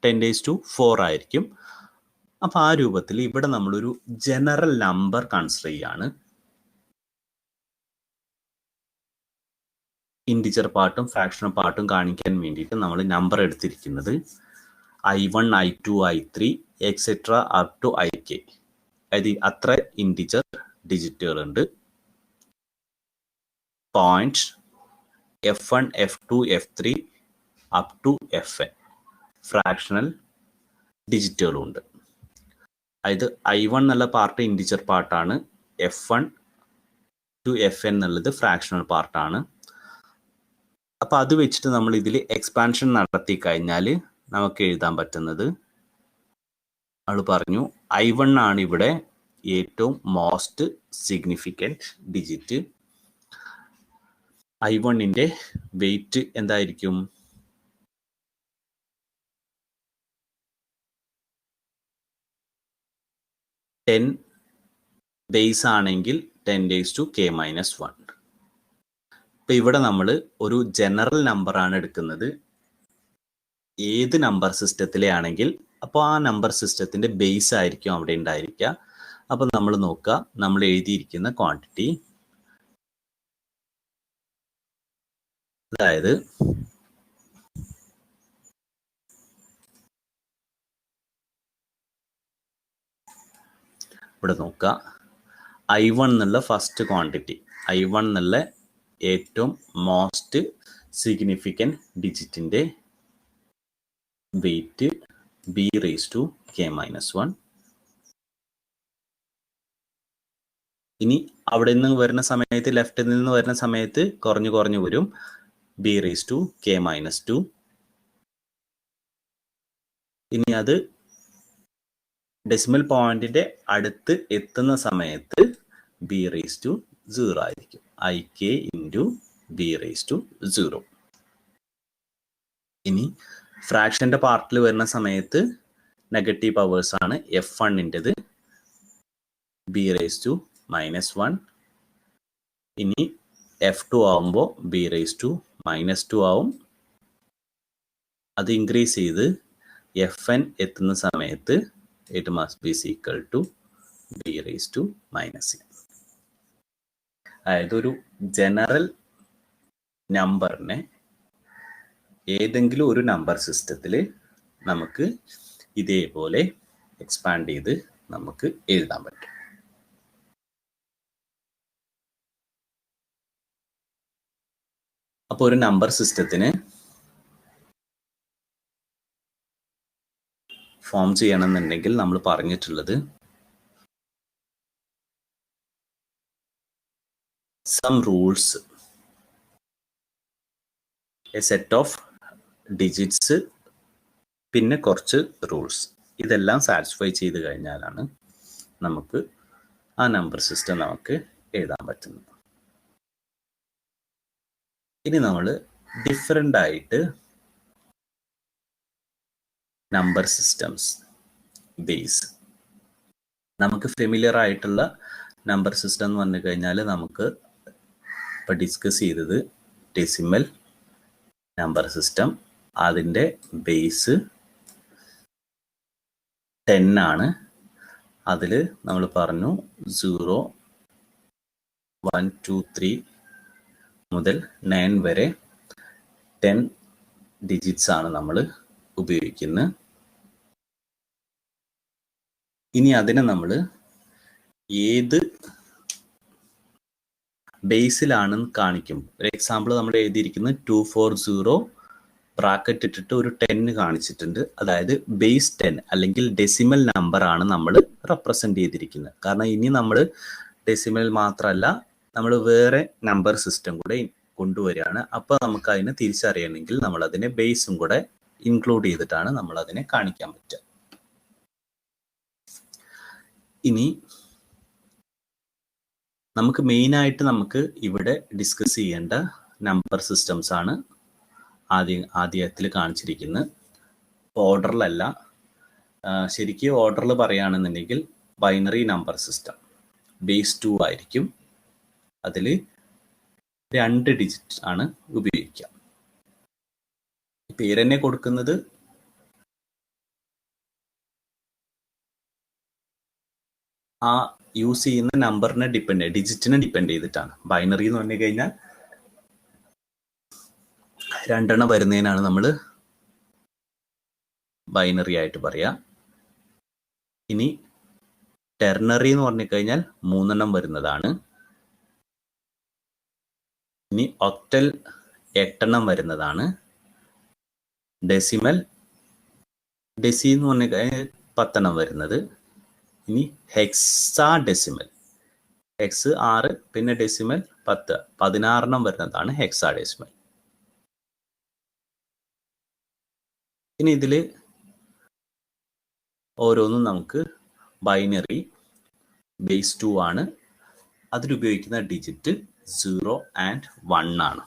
10⁻4 ആയിരിക്കും. അപ്പോൾ ആ രൂപത്തിൽ ഇവിടെ നമ്മളൊരു ജനറൽ നമ്പർ കൺസിഡർ ചെയ്യാണ്. ഇൻറ്റിജർ പാർട്ടും ഫ്രാക്ഷണൽ പാർട്ടും കാണിക്കാൻ വേണ്ടിയിട്ട് നമ്മൾ നമ്പർ എടുത്തിരിക്കുന്നത് I1, I2, I3 etcetera up to IK. അതായത് അത്ര ഇൻറ്റിജർ ഡിജിറ്റുകളുണ്ട്. Point F1, F2, F3 up to FN fractional ഡിജിറ്റുകളുണ്ട്. അതായത് I1 എന്നുള്ള പാർട്ട് ഇൻറ്റിജർ പാർട്ടാണ്, F1 ടു FN എന്നുള്ളത് ഫ്രാക്ഷണൽ പാർട്ടാണ്. അപ്പോൾ അത് വെച്ചിട്ട് നമ്മൾ ഇതിൽ എക്സ്പാൻഷൻ നടത്തി കഴിഞ്ഞാൽ നമുക്ക് എഴുതാൻ പറ്റുന്നത്, അവൾ പറഞ്ഞു I1 ആണ് ഇവിടെ ഏറ്റവും മോസ്റ്റ് സിഗ്നിഫിക്കൻറ്റ് ഡിജിറ്റ്. I1ൻ്റെ വെയിറ്റ് എന്തായിരിക്കും? 10 ബേസ് ആണെങ്കിൽ 10⁻⁻⁻1. ഇപ്പം ഇവിടെ നമ്മൾ ഒരു ജനറൽ നമ്പറാണ് എടുക്കുന്നത്. ഏത് നമ്പർ സിസ്റ്റത്തിലെ ആണെങ്കിൽ അപ്പോൾ ആ നമ്പർ സിസ്റ്റത്തിൻ്റെ ബേസ് ആയിരിക്കും അവിടെ ഉണ്ടായിരിക്കുക. അപ്പം നമ്മൾ നോക്കുക, നമ്മൾ എഴുതിയിരിക്കുന്ന ക്വാണ്ടിറ്റി, അതായത് ഇവിടെ നോക്കുക, I1 എന്നുള്ള ഫസ്റ്റ് ക്വാണ്ടിറ്റി, I1 എന്നുള്ള ഏറ്റവും മോസ്റ്റ് സിഗ്നിഫിക്കൻറ്റ് ഡിജിറ്റിൻ്റെ വെയിറ്റ് b⁻k−1. ഇനി അവിടെ നിന്ന് വരുന്ന സമയത്ത്, ലെഫ്റ്റിൽ നിന്ന് വരുന്ന സമയത്ത് കുറഞ്ഞു കുറഞ്ഞു വരും, b⁻k−2. ഇനി അത് ഡെസിമൽ പോയിന്റിന്റെ അടുത്ത് എത്തുന്ന സമയത്ത് b⁻0 ആയിരിക്കും, IK ഇൻറ്റു b⁻0. ഇനി ഫ്രാക്ഷൻ്റെ പാർട്ടിൽ വരുന്ന സമയത്ത് നെഗറ്റീവ് പവേഴ്സ് ആണ്. F1ൻ്റെത് b⁻⁻1. ഇനി F2 ആവുമ്പോൾ b⁻⁻2 ആവും. അത് ഇൻക്രീസ് ചെയ്ത് FN എത്തുന്ന സമയത്ത് it must be equal to b⁻⁻n. അതായത് ഒരു ജനറൽ നമ്പറിനെ ഏതെങ്കിലും ഒരു നമ്പർ സിസ്റ്റത്തിൽ നമുക്ക് ഇതേപോലെ എക്സ്പാൻഡ് ചെയ്ത് നമുക്ക് എഴുതാൻ പറ്റും. അപ്പോൾ ഒരു നമ്പർ സിസ്റ്റത്തിന് ഫോം ചെയ്യണമെന്നുണ്ടെങ്കിൽ നമ്മൾ പറഞ്ഞിട്ടുള്ളത് some rules, a set of digits, പിന്നെ കുറച്ച് റൂൾസ്, ഇതെല്ലാം സാറ്റിസ്ഫൈ ചെയ്ത് കഴിഞ്ഞാലാണ് നമുക്ക് ആ നമ്പർ സിസ്റ്റം നമുക്ക് എഴുതാൻ പറ്റുന്നത്. ഇനി നമ്മൾ ഡിഫറെൻ്റ് ആയിട്ട് നമ്പർ സിസ്റ്റംസ് ബേസ്, നമുക്ക് ഫെമിലിയർ ആയിട്ടുള്ള നമ്പർ സിസ്റ്റം എന്ന് പറഞ്ഞു കഴിഞ്ഞാൽ നമുക്ക് ഇപ്പോൾ ഡിസ്കസ് ചെയ്തത് ഡെസിമൽ നമ്പർ സിസ്റ്റം, അതിൻ്റെ ബേസ് 10 ആണ്. അതിൽ നമ്മൾ പറഞ്ഞു 0, 1, 2, 3 മുതൽ 9 വരെ 10 ഡിജിറ്റ്സ് ആണ് നമ്മൾ ഉപയോഗിക്കുന്നത്. ഇനി അതിനെ നമ്മൾ ഏത് ബേസിലാണെന്ന് കാണിക്കും. ഒരു എക്സാമ്പിൾ നമ്മൾ എഴുതിയിരിക്കുന്നത് 240 ബ്രാക്കറ്റ് ഇട്ടിട്ട് ഒരു 10 കാണിച്ചിട്ടുണ്ട്. അതായത് ബേസ് 10 അല്ലെങ്കിൽ ഡെസിമൽ നമ്പർ ആണ് നമ്മൾ റെപ്രസെൻ്റ് ചെയ്തിരിക്കുന്നത്. കാരണം ഇനി നമ്മൾ ഡെസിമൽ മാത്രമല്ല, നമ്മൾ വേറെ നമ്പർ സിസ്റ്റം കൂടെ കൊണ്ടുവരികയാണ്. അപ്പോൾ നമുക്ക് അതിനെ തിരിച്ചറിയണമെങ്കിൽ നമ്മൾ അതിനെ ബേസും കൂടെ ഇൻക്ലൂഡ് ചെയ്തിട്ടാണ് നമ്മൾ അതിനെ കാണിക്കാൻ പറ്റുക. ഇനി നമുക്ക് മെയിനായിട്ട് നമുക്ക് ഇവിടെ ഡിസ്കസ് ചെയ്യേണ്ട നമ്പർ സിസ്റ്റംസ് ആണ് ആദ്യത്തിൽ കാണിച്ചിരിക്കുന്നത്. ഓർഡറിലല്ല, ശരിക്കും ഓർഡറിൽ പറയുകയാണെന്നുണ്ടെങ്കിൽ ബൈനറി നമ്പർ സിസ്റ്റം ബേസ് 2 ആയിരിക്കും. അതിൽ 2 ഡിജിറ്റ് ആണ് ഉപയോഗിക്കുക. പേര് തന്നെ കൊടുക്കുന്നത് ആ യൂസ് ചെയ്യുന്ന നമ്പറിനെ ഡിജിറ്റിനെ ഡിപ്പെൻഡ് ചെയ്തിട്ടാണ്. ബൈനറി എന്ന് പറഞ്ഞു കഴിഞ്ഞാൽ രണ്ടെണ്ണം വരുന്നതിനാണ് നമ്മൾ ബൈനറി ആയിട്ട് പറയുക. ഇനി ടെർണറി എന്ന് പറഞ്ഞു കഴിഞ്ഞാൽ 3 എണ്ണം വരുന്നതാണ്. ഇനി ഒക്ടൽ 8 എണ്ണം വരുന്നതാണ്. ഡെസിമൽ ഡെസി എന്ന് പറഞ്ഞു കഴിഞ്ഞാൽ 10 എണ്ണം വരുന്നത്. ഇനി ഹെക്സാ ഡെസിമൽ, ഹെക്സ് 6 പിന്നെ ഡെസിമൽ 10, 16 എണ്ണം വരുന്നതാണ് ഹെക്സാ ഡെസിമൽ. ഇനി ഇതിൽ ഓരോന്നും നമുക്ക് ബൈനറി ബേസ് 2 ആണ്. അതിലുപയോഗിക്കുന്ന ഡിജിറ്റ് 0 and 1 ആണ്.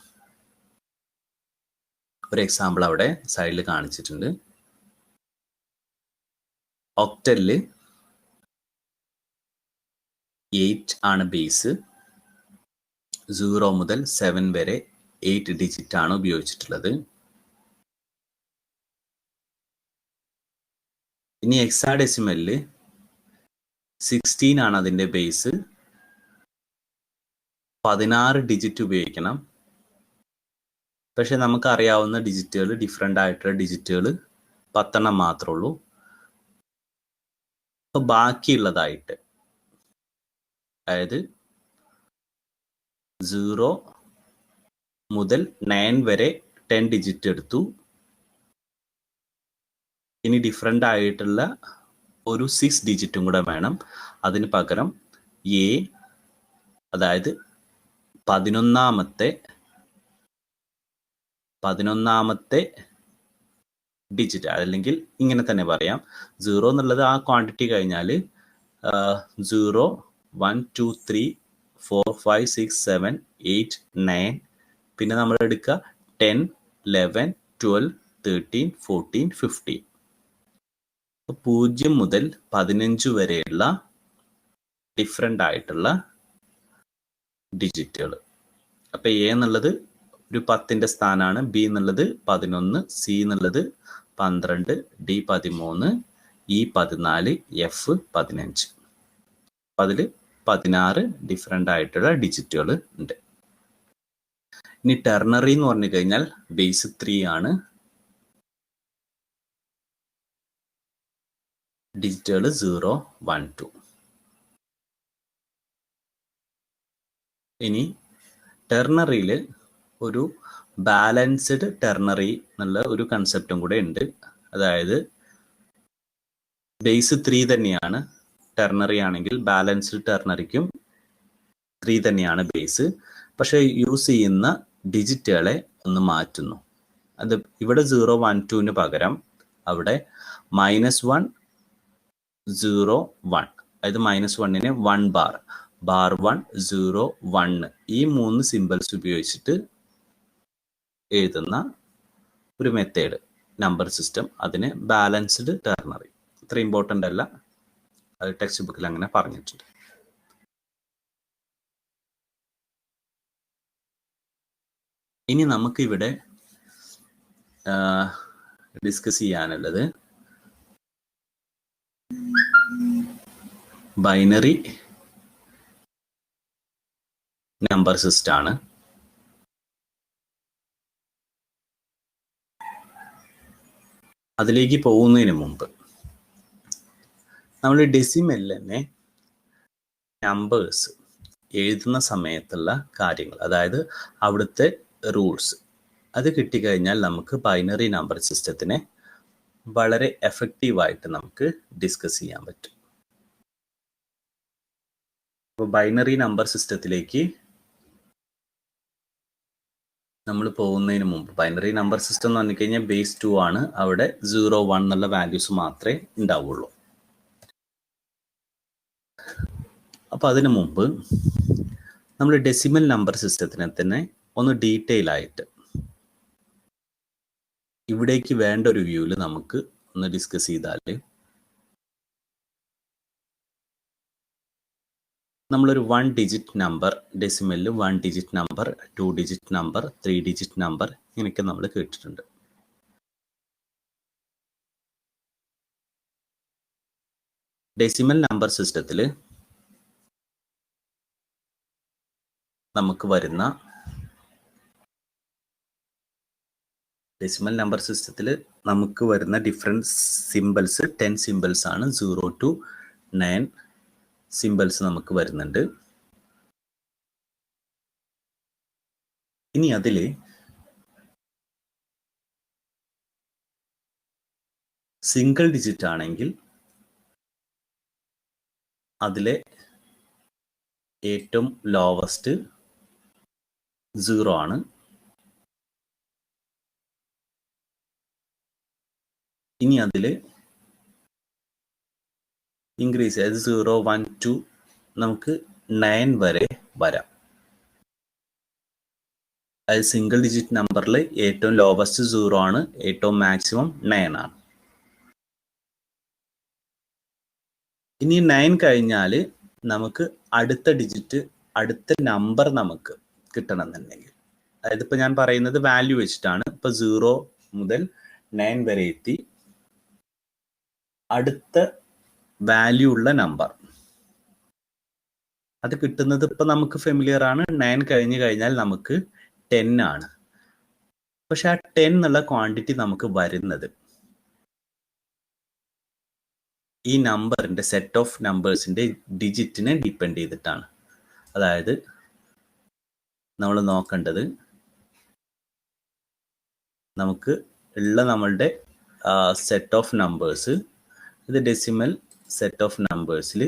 ഒരു എക്സാമ്പിൾ അവിടെ സൈഡിൽ കാണിച്ചിട്ടുണ്ട്. ഒക്ടലില് 8 ആണ് ബേസ്. 0 മുതൽ 7 വരെ 8 ഡിജിറ്റ് ആണ് ഉപയോഗിച്ചിട്ടുള്ളത്. ഇനി ഹെക്സാഡെസിമലില് 16 ആണ് അതിൻ്റെ ബേസ്. 16 ഡിജിറ്റ് ഉപയോഗിക്കണം. പക്ഷെ നമുക്ക് അറിയാവുന്ന ഡിജിറ്റുകൾ, ഡിഫറെൻ്റ് ആയിട്ടുള്ള ഡിജിറ്റുകൾ 10 എണ്ണം മാത്രമേ ഉള്ളൂ. അപ്പോൾ ബാക്കിയുള്ളതായിട്ട്, അതായത് 0 മുതൽ 9 വരെ 10 ഡിജിറ്റ് എടുത്തു. ഇനി ഡിഫറെൻ്റ് ആയിട്ടുള്ള ഒരു 6 ഡിജിറ്റും കൂടെ വേണം. അതിന് പകരം എ, അതായത് 11ാമത്തെ ഡിജിറ്റ്, അല്ലെങ്കിൽ ഇങ്ങനെ തന്നെ പറയാം. 0 എന്നുള്ളത് ആ ക്വാണ്ടിറ്റി കഴിഞ്ഞാൽ 0, 1, 2, 3, 4, 5, 6, 7, 8, 9, പിന്നെ നമ്മൾ എടുക്കുക 10, 11, 12, 13, 14, 15. 0 മുതൽ 15 വരെയുള്ള ഡിഫറെൻ്റ് ആയിട്ടുള്ള ഡിജിറ്റുകൾ. അപ്പം എ എന്നുള്ളത് ഒരു 10ൻ്റെ സ്ഥാനമാണ്, ബി എന്നുള്ളത് 11, സി എന്നുള്ളത് 12, ഡി 13, ഇ 14, എഫ് 15. അതിൽ 16 ഡിഫറെൻ്റ് ആയിട്ടുള്ള ഡിജിറ്റുകൾ ഉണ്ട്. ഇനി ടെർണറി എന്ന് പറഞ്ഞു കഴിഞ്ഞാൽ ബേസ് 3 ആണ്. ഡിജിറ്റുകൾ 0, 1, 2. ഇനി ടെർണറിയിൽ ഒരു ബാലൻസ്ഡ് ടെർണറി എന്നുള്ള ഒരു കൺസെപ്റ്റും കൂടെ ഉണ്ട്. അതായത് ബേസ് 3 തന്നെയാണ് ടെർണറി ആണെങ്കിൽ, ബാലൻസ്ഡ് ടെർണറിക്കും 3 തന്നെയാണ് ബേസ്. പക്ഷെ യൂസ് ചെയ്യുന്ന ഡിജിറ്റുകളെ ഒന്ന് മാറ്റുന്നു. അത് ഇവിടെ 0, 1, 2ന് പകരം അവിടെ -1, 0, 1, അതായത് -1ന് 1 ബാർ, ബാർ 1, 0, 1, ഈ 3 സിമ്പിൾസ് ഉപയോഗിച്ചിട്ട് എഴുതുന്ന ഒരു മെത്തേഡ്, നമ്പർ സിസ്റ്റം. അതിന് ബാലൻസ്ഡ് ടെർണറി. ഇത്ര ഇമ്പോർട്ടൻ്റ് അല്ല, അത് ടെക്സ്റ്റ് ബുക്കിൽ അങ്ങനെ പറഞ്ഞിട്ടുണ്ട്. ഇനി നമുക്കിവിടെ ഡിസ്കസ് ചെയ്യാനുള്ളത് ബൈനറി നമ്പർ സിസ്റ്റം ആണ്. അതിലേക്ക് പോകുന്നതിന് മുമ്പ് നമ്മൾ ഡെസിമലിനെ നമ്പേഴ്സ് എഴുതുന്ന സമയത്തുള്ള കാര്യങ്ങൾ, അതായത് അവിടുത്തെ റൂൾസ്, അത് കിട്ടിക്കഴിഞ്ഞാൽ നമുക്ക് ബൈനറി നമ്പർ സിസ്റ്റത്തിനെ വളരെ എഫക്റ്റീവായിട്ട് നമുക്ക് ഡിസ്കസ് ചെയ്യാൻ പറ്റും. അപ്പോൾ ബൈനറി നമ്പർ സിസ്റ്റത്തിലേക്ക് നമ്മൾ പോകുന്നതിന് മുമ്പ്, ബൈനറി നമ്പർ സിസ്റ്റം എന്ന് പറഞ്ഞു കഴിഞ്ഞാൽ ബേസ് 2 ആണ്. അവിടെ 0, 1 എന്നുള്ള വാല്യൂസ് മാത്രമേ ഉണ്ടാവുള്ളൂ. അപ്പോൾ അതിനു മുമ്പ് നമ്മൾ ഡെസിമൽ നമ്പർ സിസ്റ്റത്തിനെ തന്നെ ഒന്ന് ഡീറ്റെയിൽ ആയിട്ട് ഇവിടേക്ക് വേണ്ട ഒരു വ്യൂവിൽ നമുക്ക് ഒന്ന് ഡിസ്കസ് ചെയ്താൽ, നമ്മളൊരു 1 ഡിജിറ്റ് നമ്പർ, ഡെസിമലിൽ 1 digit number, 2 digit number, 3 digit number, ഇങ്ങനെയൊക്കെ നമ്മൾ കേട്ടിട്ടുണ്ട്. ഡെസിമൽ നമ്പർ സിസ്റ്റത്തിൽ നമുക്ക് വരുന്ന ഡെസിമൽ നമ്പർ സിസ്റ്റത്തിൽ നമുക്ക് വരുന്ന ഡിഫറെൻറ്റ് സിമ്പിൾസ് 10 സിമ്പിൾസ് ആണ്. 0 to 9 സിമ്പിൾസ് നമുക്ക് വരുന്നുണ്ട്. ഇനി അതിൽ സിംഗിൾ ഡിജിറ്റ് ആണെങ്കിൽ അതിലെ ഏറ്റവും ലോവസ്റ്റ് 0 ആണ്. ഇനി അതിൽ ഇൻക്രീസ് അതായത് 0, 1, 2 നമുക്ക് 9 വരെ വരാം. അതായത് സിംഗിൾ ഡിജിറ്റ് നമ്പറിൽ ഏറ്റവും ലോവസ്റ്റ് 0 ആണ്, ഏറ്റവും മാക്സിമം 9 ആണ്. ഇനി 9 കഴിഞ്ഞാൽ നമുക്ക് അടുത്ത ഡിജിറ്റ്, അടുത്ത നമ്പർ നമുക്ക് കിട്ടണമെന്നുണ്ടെങ്കിൽ, അതായത് ഇപ്പോൾ ഞാൻ പറയുന്നത് വാല്യൂ വെച്ചിട്ടാണ്. ഇപ്പോൾ 0 മുതൽ 9 വരെ എത്തി. അടുത്ത വാല്യൂ ഉള്ള നമ്പർ അത് കിട്ടുന്നത് ഇപ്പം നമുക്ക് ഫെമിലിയർ ആണ്. 9 കഴിഞ്ഞ് കഴിഞ്ഞാൽ നമുക്ക് 10 ആണ്. പക്ഷെ ആ 10 എന്നുള്ള ക്വാണ്ടിറ്റി നമുക്ക് വരുന്നത് ഈ നമ്പറിൻ്റെ സെറ്റ് ഓഫ് നമ്പേഴ്സിൻ്റെ ഡിജിറ്റിനെ ഡിപ്പെൻഡ് ചെയ്തിട്ടാണ്. അതായത് നമ്മൾ നോക്കേണ്ടത് നമുക്ക് ഉള്ള നമ്മളുടെ സെറ്റ് ഓഫ് നമ്പേഴ്സ്, ഇത് ഡെസിമൽ സെറ്റ് ഓഫ് നമ്പേഴ്സിൽ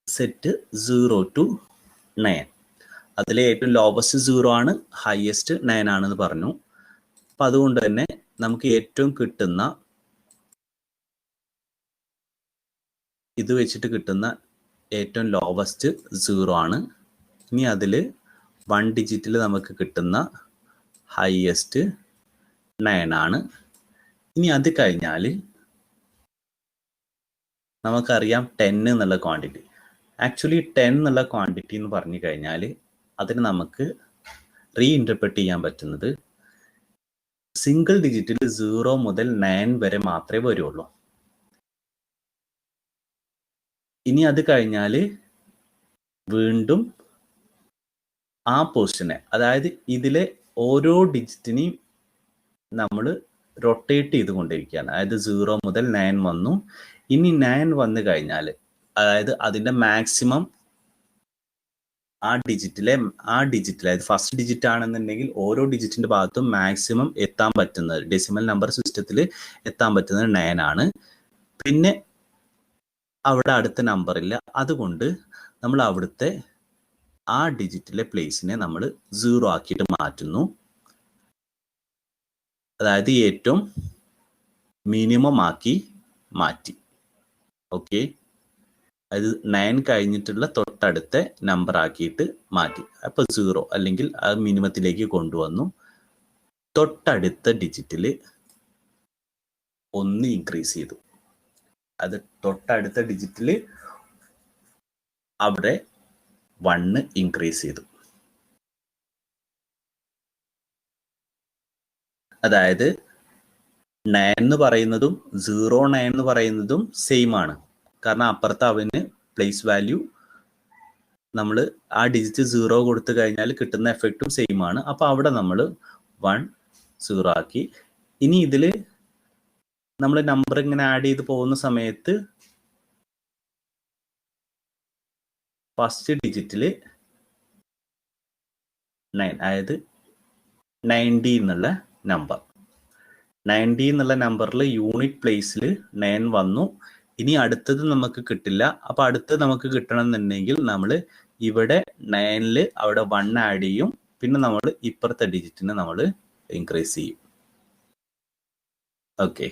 സെറ്റ് 0 to 9, അതിലെ ഏറ്റവും ലോവസ്റ്റ് 0 ആണ്, ഹയസ്റ്റ് 9 ആണെന്ന് പറഞ്ഞു. അപ്പം അതുകൊണ്ട് തന്നെ നമുക്ക് ഏറ്റവും കിട്ടുന്ന, ഇത് വെച്ചിട്ട് കിട്ടുന്ന ഏറ്റവും ലോവസ്റ്റ് 0 ആണ്. ഇനി അതിൽ 1 ഡിജിറ്റിൽ നമുക്ക് കിട്ടുന്ന ഹയസ്റ്റ് 9 ആണ്. ഇനി അത് കഴിഞ്ഞാൽ നമുക്കറിയാം 10 എന്നുള്ള ക്വാണ്ടിറ്റി. ആക്ച്വലി 10 എന്നുള്ള ക്വാണ്ടിറ്റി എന്ന് പറഞ്ഞു കഴിഞ്ഞാൽ അതിന് നമുക്ക് റീഇൻറ്റർപ്രറ്റ് ചെയ്യാൻ പറ്റുന്നത് സിംഗിൾ ഡിജിറ്റിൽ 0 മുതൽ 9 വരെ മാത്രമേ വരുള്ളൂ. ഇനി അത് കഴിഞ്ഞാൽ വീണ്ടും ആ പൊസിഷനെ, അതായത് ഇതിലെ ഓരോ ഡിജിറ്റിനെയും നമ്മൾ റൊട്ടേറ്റ് ചെയ്തുകൊണ്ടിരിക്കുകയാണ്. അതായത് 0 മുതൽ 9 വന്നു. ഇനി 9 വന്നു കഴിഞ്ഞാൽ, അതായത് അതിൻ്റെ മാക്സിമം ആ ഡിജിറ്റിലെ അതായത് ഫസ്റ്റ് ഡിജിറ്റ് ആണെന്നുണ്ടെങ്കിൽ ഓരോ ഡിജിറ്റിന്റെ ഭാഗത്തും മാക്സിമം എത്താൻ പറ്റുന്നത്, ഡെസിമൽ നമ്പർ സിസ്റ്റത്തിൽ എത്താൻ പറ്റുന്നത് 9 ആണ്. പിന്നെ അവിടെ അടുത്ത നമ്പർ ഇല്ല. അതുകൊണ്ട് നമ്മൾ അവിടുത്തെ ആ ഡിജിറ്റിലെ പ്ലേസിനെ നമ്മൾ 0 ആക്കിയിട്ട് മാറ്റുന്നു. അതായത് ഏറ്റവും മിനിമം ആക്കി മാറ്റി. ഓക്കെ, അത് 9 കഴിഞ്ഞിട്ടുള്ള തൊട്ടടുത്ത നമ്പർ ആക്കിയിട്ട് മാറ്റി. അപ്പോൾ 0 അല്ലെങ്കിൽ അത് മിനിമത്തിലേക്ക് കൊണ്ടുവന്നു. തൊട്ടടുത്ത ഡിജിറ്റിൽ 1 ഇൻക്രീസ് ചെയ്തു. അത് തൊട്ടടുത്ത ഡിജിറ്റിൽ അവിടെ 1 ഇൻക്രീസ് ചെയ്തു. അതായത് 9 എന്ന് പറയുന്നതും 0, 9 എന്ന് പറയുന്നതും സെയിം ആണ്. കാരണം അപ്പുറത്ത് അവന് പ്ലേസ് വാല്യൂ നമ്മൾ ആ ഡിജിറ്റ് 0 കൊടുത്തു കഴിഞ്ഞാൽ കിട്ടുന്ന എഫക്റ്റും സെയിം ആണ്. അപ്പോൾ അവിടെ നമ്മൾ 1 0 ആക്കി. ഇനി ഇതിൽ നമ്മൾ നമ്പർ ഇങ്ങനെ ആഡ് ചെയ്ത് പോകുന്ന സമയത്ത് ഫസ്റ്റ് ഡിജിറ്റിൽ 9, അതായത് 90 എന്നുള്ള നമ്പർ, 90 എന്നുള്ള നമ്പറിൽ യൂണിറ്റ് പ്ലേസിൽ 9 വന്നു. ഇനി അടുത്തത് നമുക്ക് കിട്ടില്ല. അപ്പോൾ അടുത്തത് നമുക്ക് കിട്ടണം എന്നുണ്ടെങ്കിൽ നമ്മൾ ഇവിടെ 9ൽ അവിടെ 1 ആഡ് ചെയ്യും. പിന്നെ നമ്മൾ ഇപ്പുറത്തെ ഡിജിറ്റിനെ നമ്മൾ ഇൻക്രീസ് ചെയ്യും. ഓക്കെ,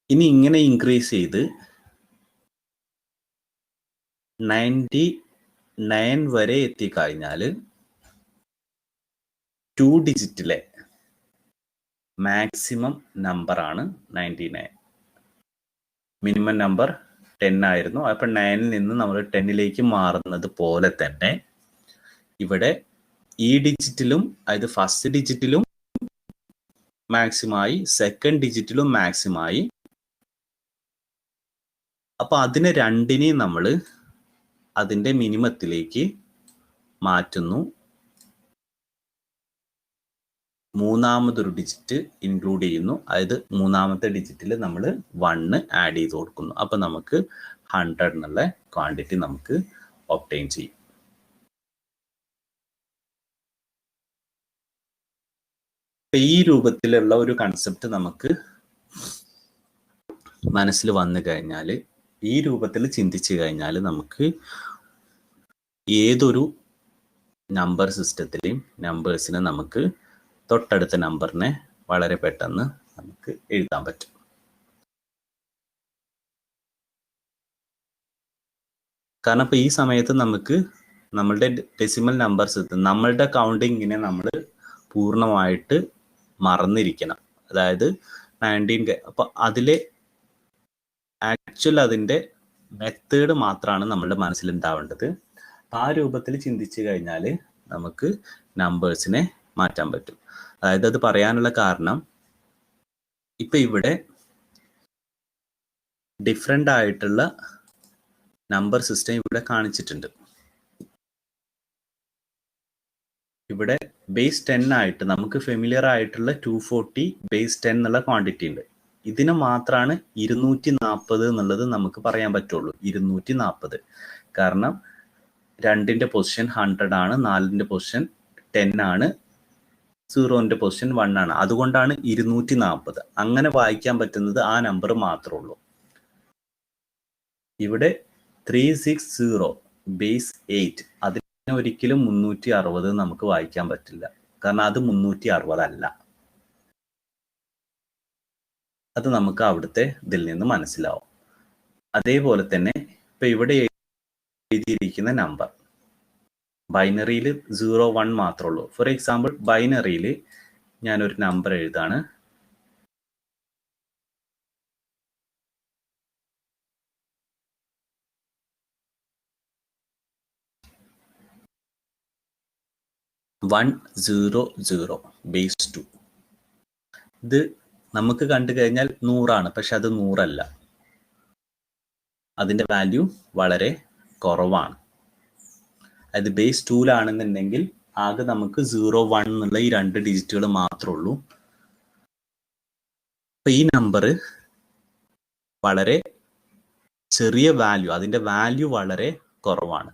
ഇനി ഇങ്ങനെ ഇൻക്രീസ് ചെയ്ത് 99 വരെ എത്തിക്കഴിഞ്ഞാൽ 2 ഡിജിറ്റിലെ മാക്സിമം നമ്പറാണ് 99. മിനിമം നമ്പർ 10 ആയിരുന്നു. അപ്പം 9ൽ നിന്ന് നമ്മൾ 10ലേക്ക് മാറുന്നത് പോലെ തന്നെ ഇവിടെ ഈ ഡിജിറ്റിലും, അതായത് ഫസ്റ്റ് ഡിജിറ്റിലും മാക്സിമായി, സെക്കൻഡ് ഡിജിറ്റിലും മാക്സിമായി. അപ്പോൾ അതിനെ രണ്ടിനെയും നമ്മൾ അതിൻ്റെ മിനിമത്തിലേക്ക് മാറ്റുന്നു, മൂന്നാമതൊരു ഡിജിറ്റ് ഇൻക്ലൂഡ് ചെയ്യുന്നു. അതായത് മൂന്നാമത്തെ ഡിജിറ്റിൽ നമ്മൾ 1 ആഡ് ചെയ്ത് കൊടുക്കുന്നു. അപ്പം നമുക്ക് 100 എന്നുള്ള ക്വാണ്ടിറ്റി നമുക്ക് ഒബ്റ്റെയിൻ ചെയ്യും. ഈ രൂപത്തിലുള്ള ഒരു കൺസെപ്റ്റ് നമുക്ക് മനസ്സിൽ വന്നു കഴിഞ്ഞാൽ, ഈ രൂപത്തിൽ ചിന്തിച്ചു കഴിഞ്ഞാൽ നമുക്ക് ഏതൊരു നമ്പർ സിസ്റ്റത്തിലെയും നമ്പേഴ്സിനെ നമുക്ക് തൊട്ടടുത്ത നമ്പറിനെ വളരെ പെട്ടെന്ന് നമുക്ക് എഴുതാൻ പറ്റും. കാരണം ഇപ്പോൾ ഈ സമയത്ത് നമുക്ക് നമ്മളുടെ ഡെസിമൽ നമ്പേഴ്സ്, നമ്മളുടെ കൗണ്ടിങ്ങിനെ നമ്മൾ പൂർണ്ണമായിട്ട് മറന്നിരിക്കണം. അതായത് 19, അപ്പോൾ അതിലെ ആക്ച്വൽ അതിൻ്റെ മെത്തേഡ് മാത്രമാണ് നമ്മളുടെ മനസ്സിലുണ്ടാവേണ്ടത്. ആ രൂപത്തിൽ ചിന്തിച്ചു കഴിഞ്ഞാൽ നമുക്ക് നമ്പേഴ്സിനെ മാറ്റാൻ പറ്റും. അതായത് അത് പറയാനുള്ള കാരണം, ഇപ്പം ഇവിടെ ഡിഫറെൻ്റ് ആയിട്ടുള്ള നമ്പർ സിസ്റ്റം ഇവിടെ കാണിച്ചിട്ടുണ്ട്. ഇവിടെ ബേസ് 10 ആയിട്ട് നമുക്ക് ഫെമിലിയർ ആയിട്ടുള്ള 240 ബേസ് 10 എന്നുള്ള ക്വാണ്ടിറ്റി ഉണ്ട്. ഇതിന് മാത്രമാണ് 240 എന്നുള്ളത് നമുക്ക് പറയാൻ പറ്റുള്ളൂ. 240 കാരണം 2ന്റെ പൊസിഷൻ 100 ആണ്, 4ന്റെ പൊസിഷൻ 10 ആണ്, 0ന്റെ പൊസിഷൻ 1 ആണ്. അതുകൊണ്ടാണ് 240. അങ്ങനെ വായിക്കാൻ പറ്റുന്നത് ആ നമ്പർ മാത്രമേ ഉള്ളൂ. ഇവിടെ 360 ബേസ് 8 അതിന് ഒരിക്കലും 360 നമുക്ക് വായിക്കാൻ പറ്റില്ല. കാരണം അത് 360 അല്ല. അത് നമുക്ക് അവിടുത്തെ ഇതിൽ നിന്ന് മനസ്സിലാവും. അതേപോലെ തന്നെ ഇപ്പൊ ഇവിടെ എഴുതിയിരിക്കുന്ന നമ്പർ ബൈനറിയിൽ 0, 1 മാത്രമേ ഉള്ളൂ. ഫോർ എക്സാമ്പിൾ ബൈനറിയിൽ ഞാനൊരു നമ്പർ എഴുതാണ്. (100) ബേസ് 2. ഇത് നമുക്ക് കണ്ടു കഴിഞ്ഞാൽ 100 പക്ഷെ അത് 100 അല്ല. അതിൻ്റെ വാല്യൂ വളരെ കുറവാണ്. അത് ബേസ് 2-ലാണെന്നുണ്ടെങ്കിൽ ആകെ നമുക്ക് 0, 1 എന്നുള്ള ഈ 2 ഡിജിറ്റുകൾ മാത്രമേ ഉള്ളൂ. അപ്പൊ ഈ നമ്പർ വളരെ ചെറിയ വാല്യൂ, അതിൻ്റെ വാല്യൂ വളരെ കുറവാണ്.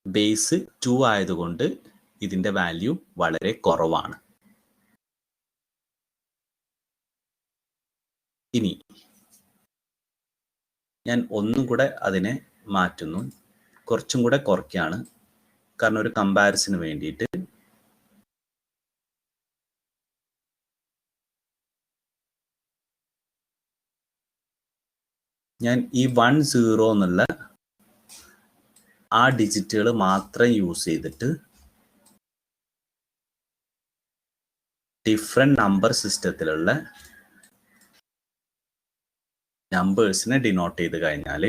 ബേസ് 2 ആയതുകൊണ്ട് ഇതിൻ്റെ വാല്യൂ വളരെ കുറവാണ്. ഇനി ഞാൻ ഒന്നും കൂടെ അതിനെ മാറ്റുന്നു, കുറച്ചും കൂടെ കുറയ്ക്കുകയാണ്. കാരണം ഒരു കമ്പാരിസന് വേണ്ടിയിട്ട് ഞാൻ ഈ 10 എന്നുള്ള ആ ഡിജിറ്റുകൾ മാത്രം യൂസ് ചെയ്തിട്ട് ഡിഫറെന്റ് നമ്പർ സിസ്റ്റത്തിലുള്ള നമ്പേഴ്സിനെ ഡിനോട്ട് ചെയ്ത് കഴിഞ്ഞാൽ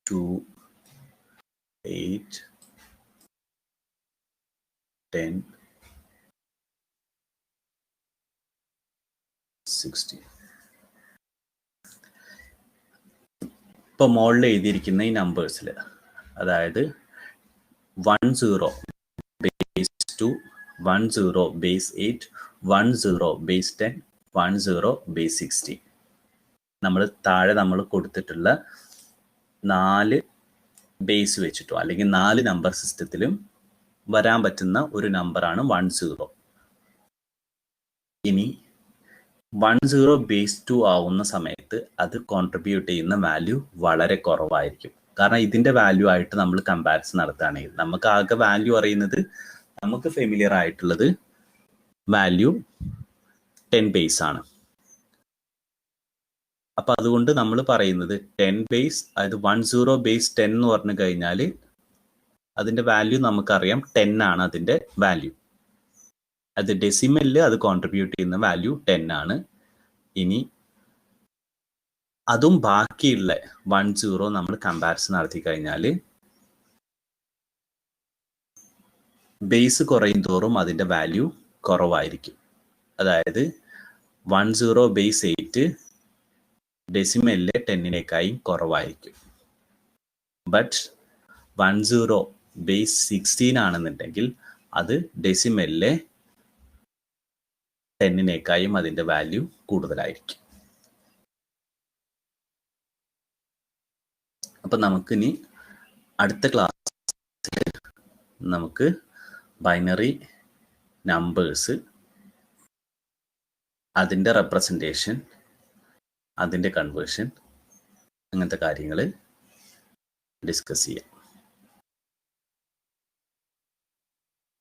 (2, 8, 10, 60). ഇപ്പൊ മോളിൽ എഴുതിയിരിക്കുന്ന ഈ നമ്പേഴ്സിൽ, അതായത് 10 ബേസ് 2, 10 ബേസ് 8, 10 ബേസ് 10, 10 ബേസ് 60, നമ്മൾ താഴെ നമ്മൾ കൊടുത്തിട്ടുള്ള 4 ബേസ് വെച്ചിട്ടോ അല്ലെങ്കിൽ 4 നമ്പർ സിസ്റ്റത്തിലും വരാൻ പറ്റുന്ന ഒരു നമ്പറാണ് 10. ഇനി 10 ബേസ് 2 ആവുന്ന സമയത്ത് അത് കോൺട്രിബ്യൂട്ട് ചെയ്യുന്ന വാല്യൂ വളരെ കുറവായിരിക്കും. കാരണം ഇതിൻ്റെ വാല്യൂ ആയിട്ട് നമ്മൾ കമ്പാരിസൺ നടത്തുകയാണെങ്കിൽ നമുക്ക് ആകെ വാല്യൂ അറിയുന്നത്, നമുക്ക് ഫെമിലിയർ ആയിട്ടുള്ളത് വാല്യൂ 10 ബേസ് ആണ്. അപ്പം അതുകൊണ്ട് നമ്മൾ പറയുന്നത് 10 ബേസ്, അതായത് 10 ബേസ് 10 എന്ന് പറഞ്ഞു കഴിഞ്ഞാൽ അതിൻ്റെ വാല്യൂ നമുക്കറിയാം 10 ആണ് അതിൻ്റെ വാല്യൂ. അത് ഡെസിമലിൽ അത് കോൺട്രിബ്യൂട്ട് ചെയ്യുന്ന വാല്യൂ 10 ആണ്. ഇനി അതും ബാക്കിയുള്ള 10 നമ്മൾ കമ്പാരിസൺ നടത്തി കഴിഞ്ഞാൽ ബേസ് കുറയും തോറും അതിൻ്റെ വാല്യൂ കുറവായിരിക്കും. അതായത് 10 ബേസ് 8 ഡെസിമലിലെ 10നേക്കാളും കുറവായിരിക്കും. ബട്ട് 10 ബേസ് 16 ആണെന്നുണ്ടെങ്കിൽ അത് ഡെസിമലിലെ 10നേക്കാളും അതിൻ്റെ വാല്യൂ കൂടുതലായിരിക്കും. അപ്പം നമുക്കിനി അടുത്ത ക്ലാസ്സിൽ നമുക്ക് ബൈനറി നമ്പേഴ്സ്, അതിൻ്റെ റെപ്രസെൻറ്റേഷൻ, അതിൻ്റെ കൺവേർഷൻ, അങ്ങനത്തെ കാര്യങ്ങൾ ഡിസ്കസ് ചെയ്യാം.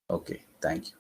Okay, thank you.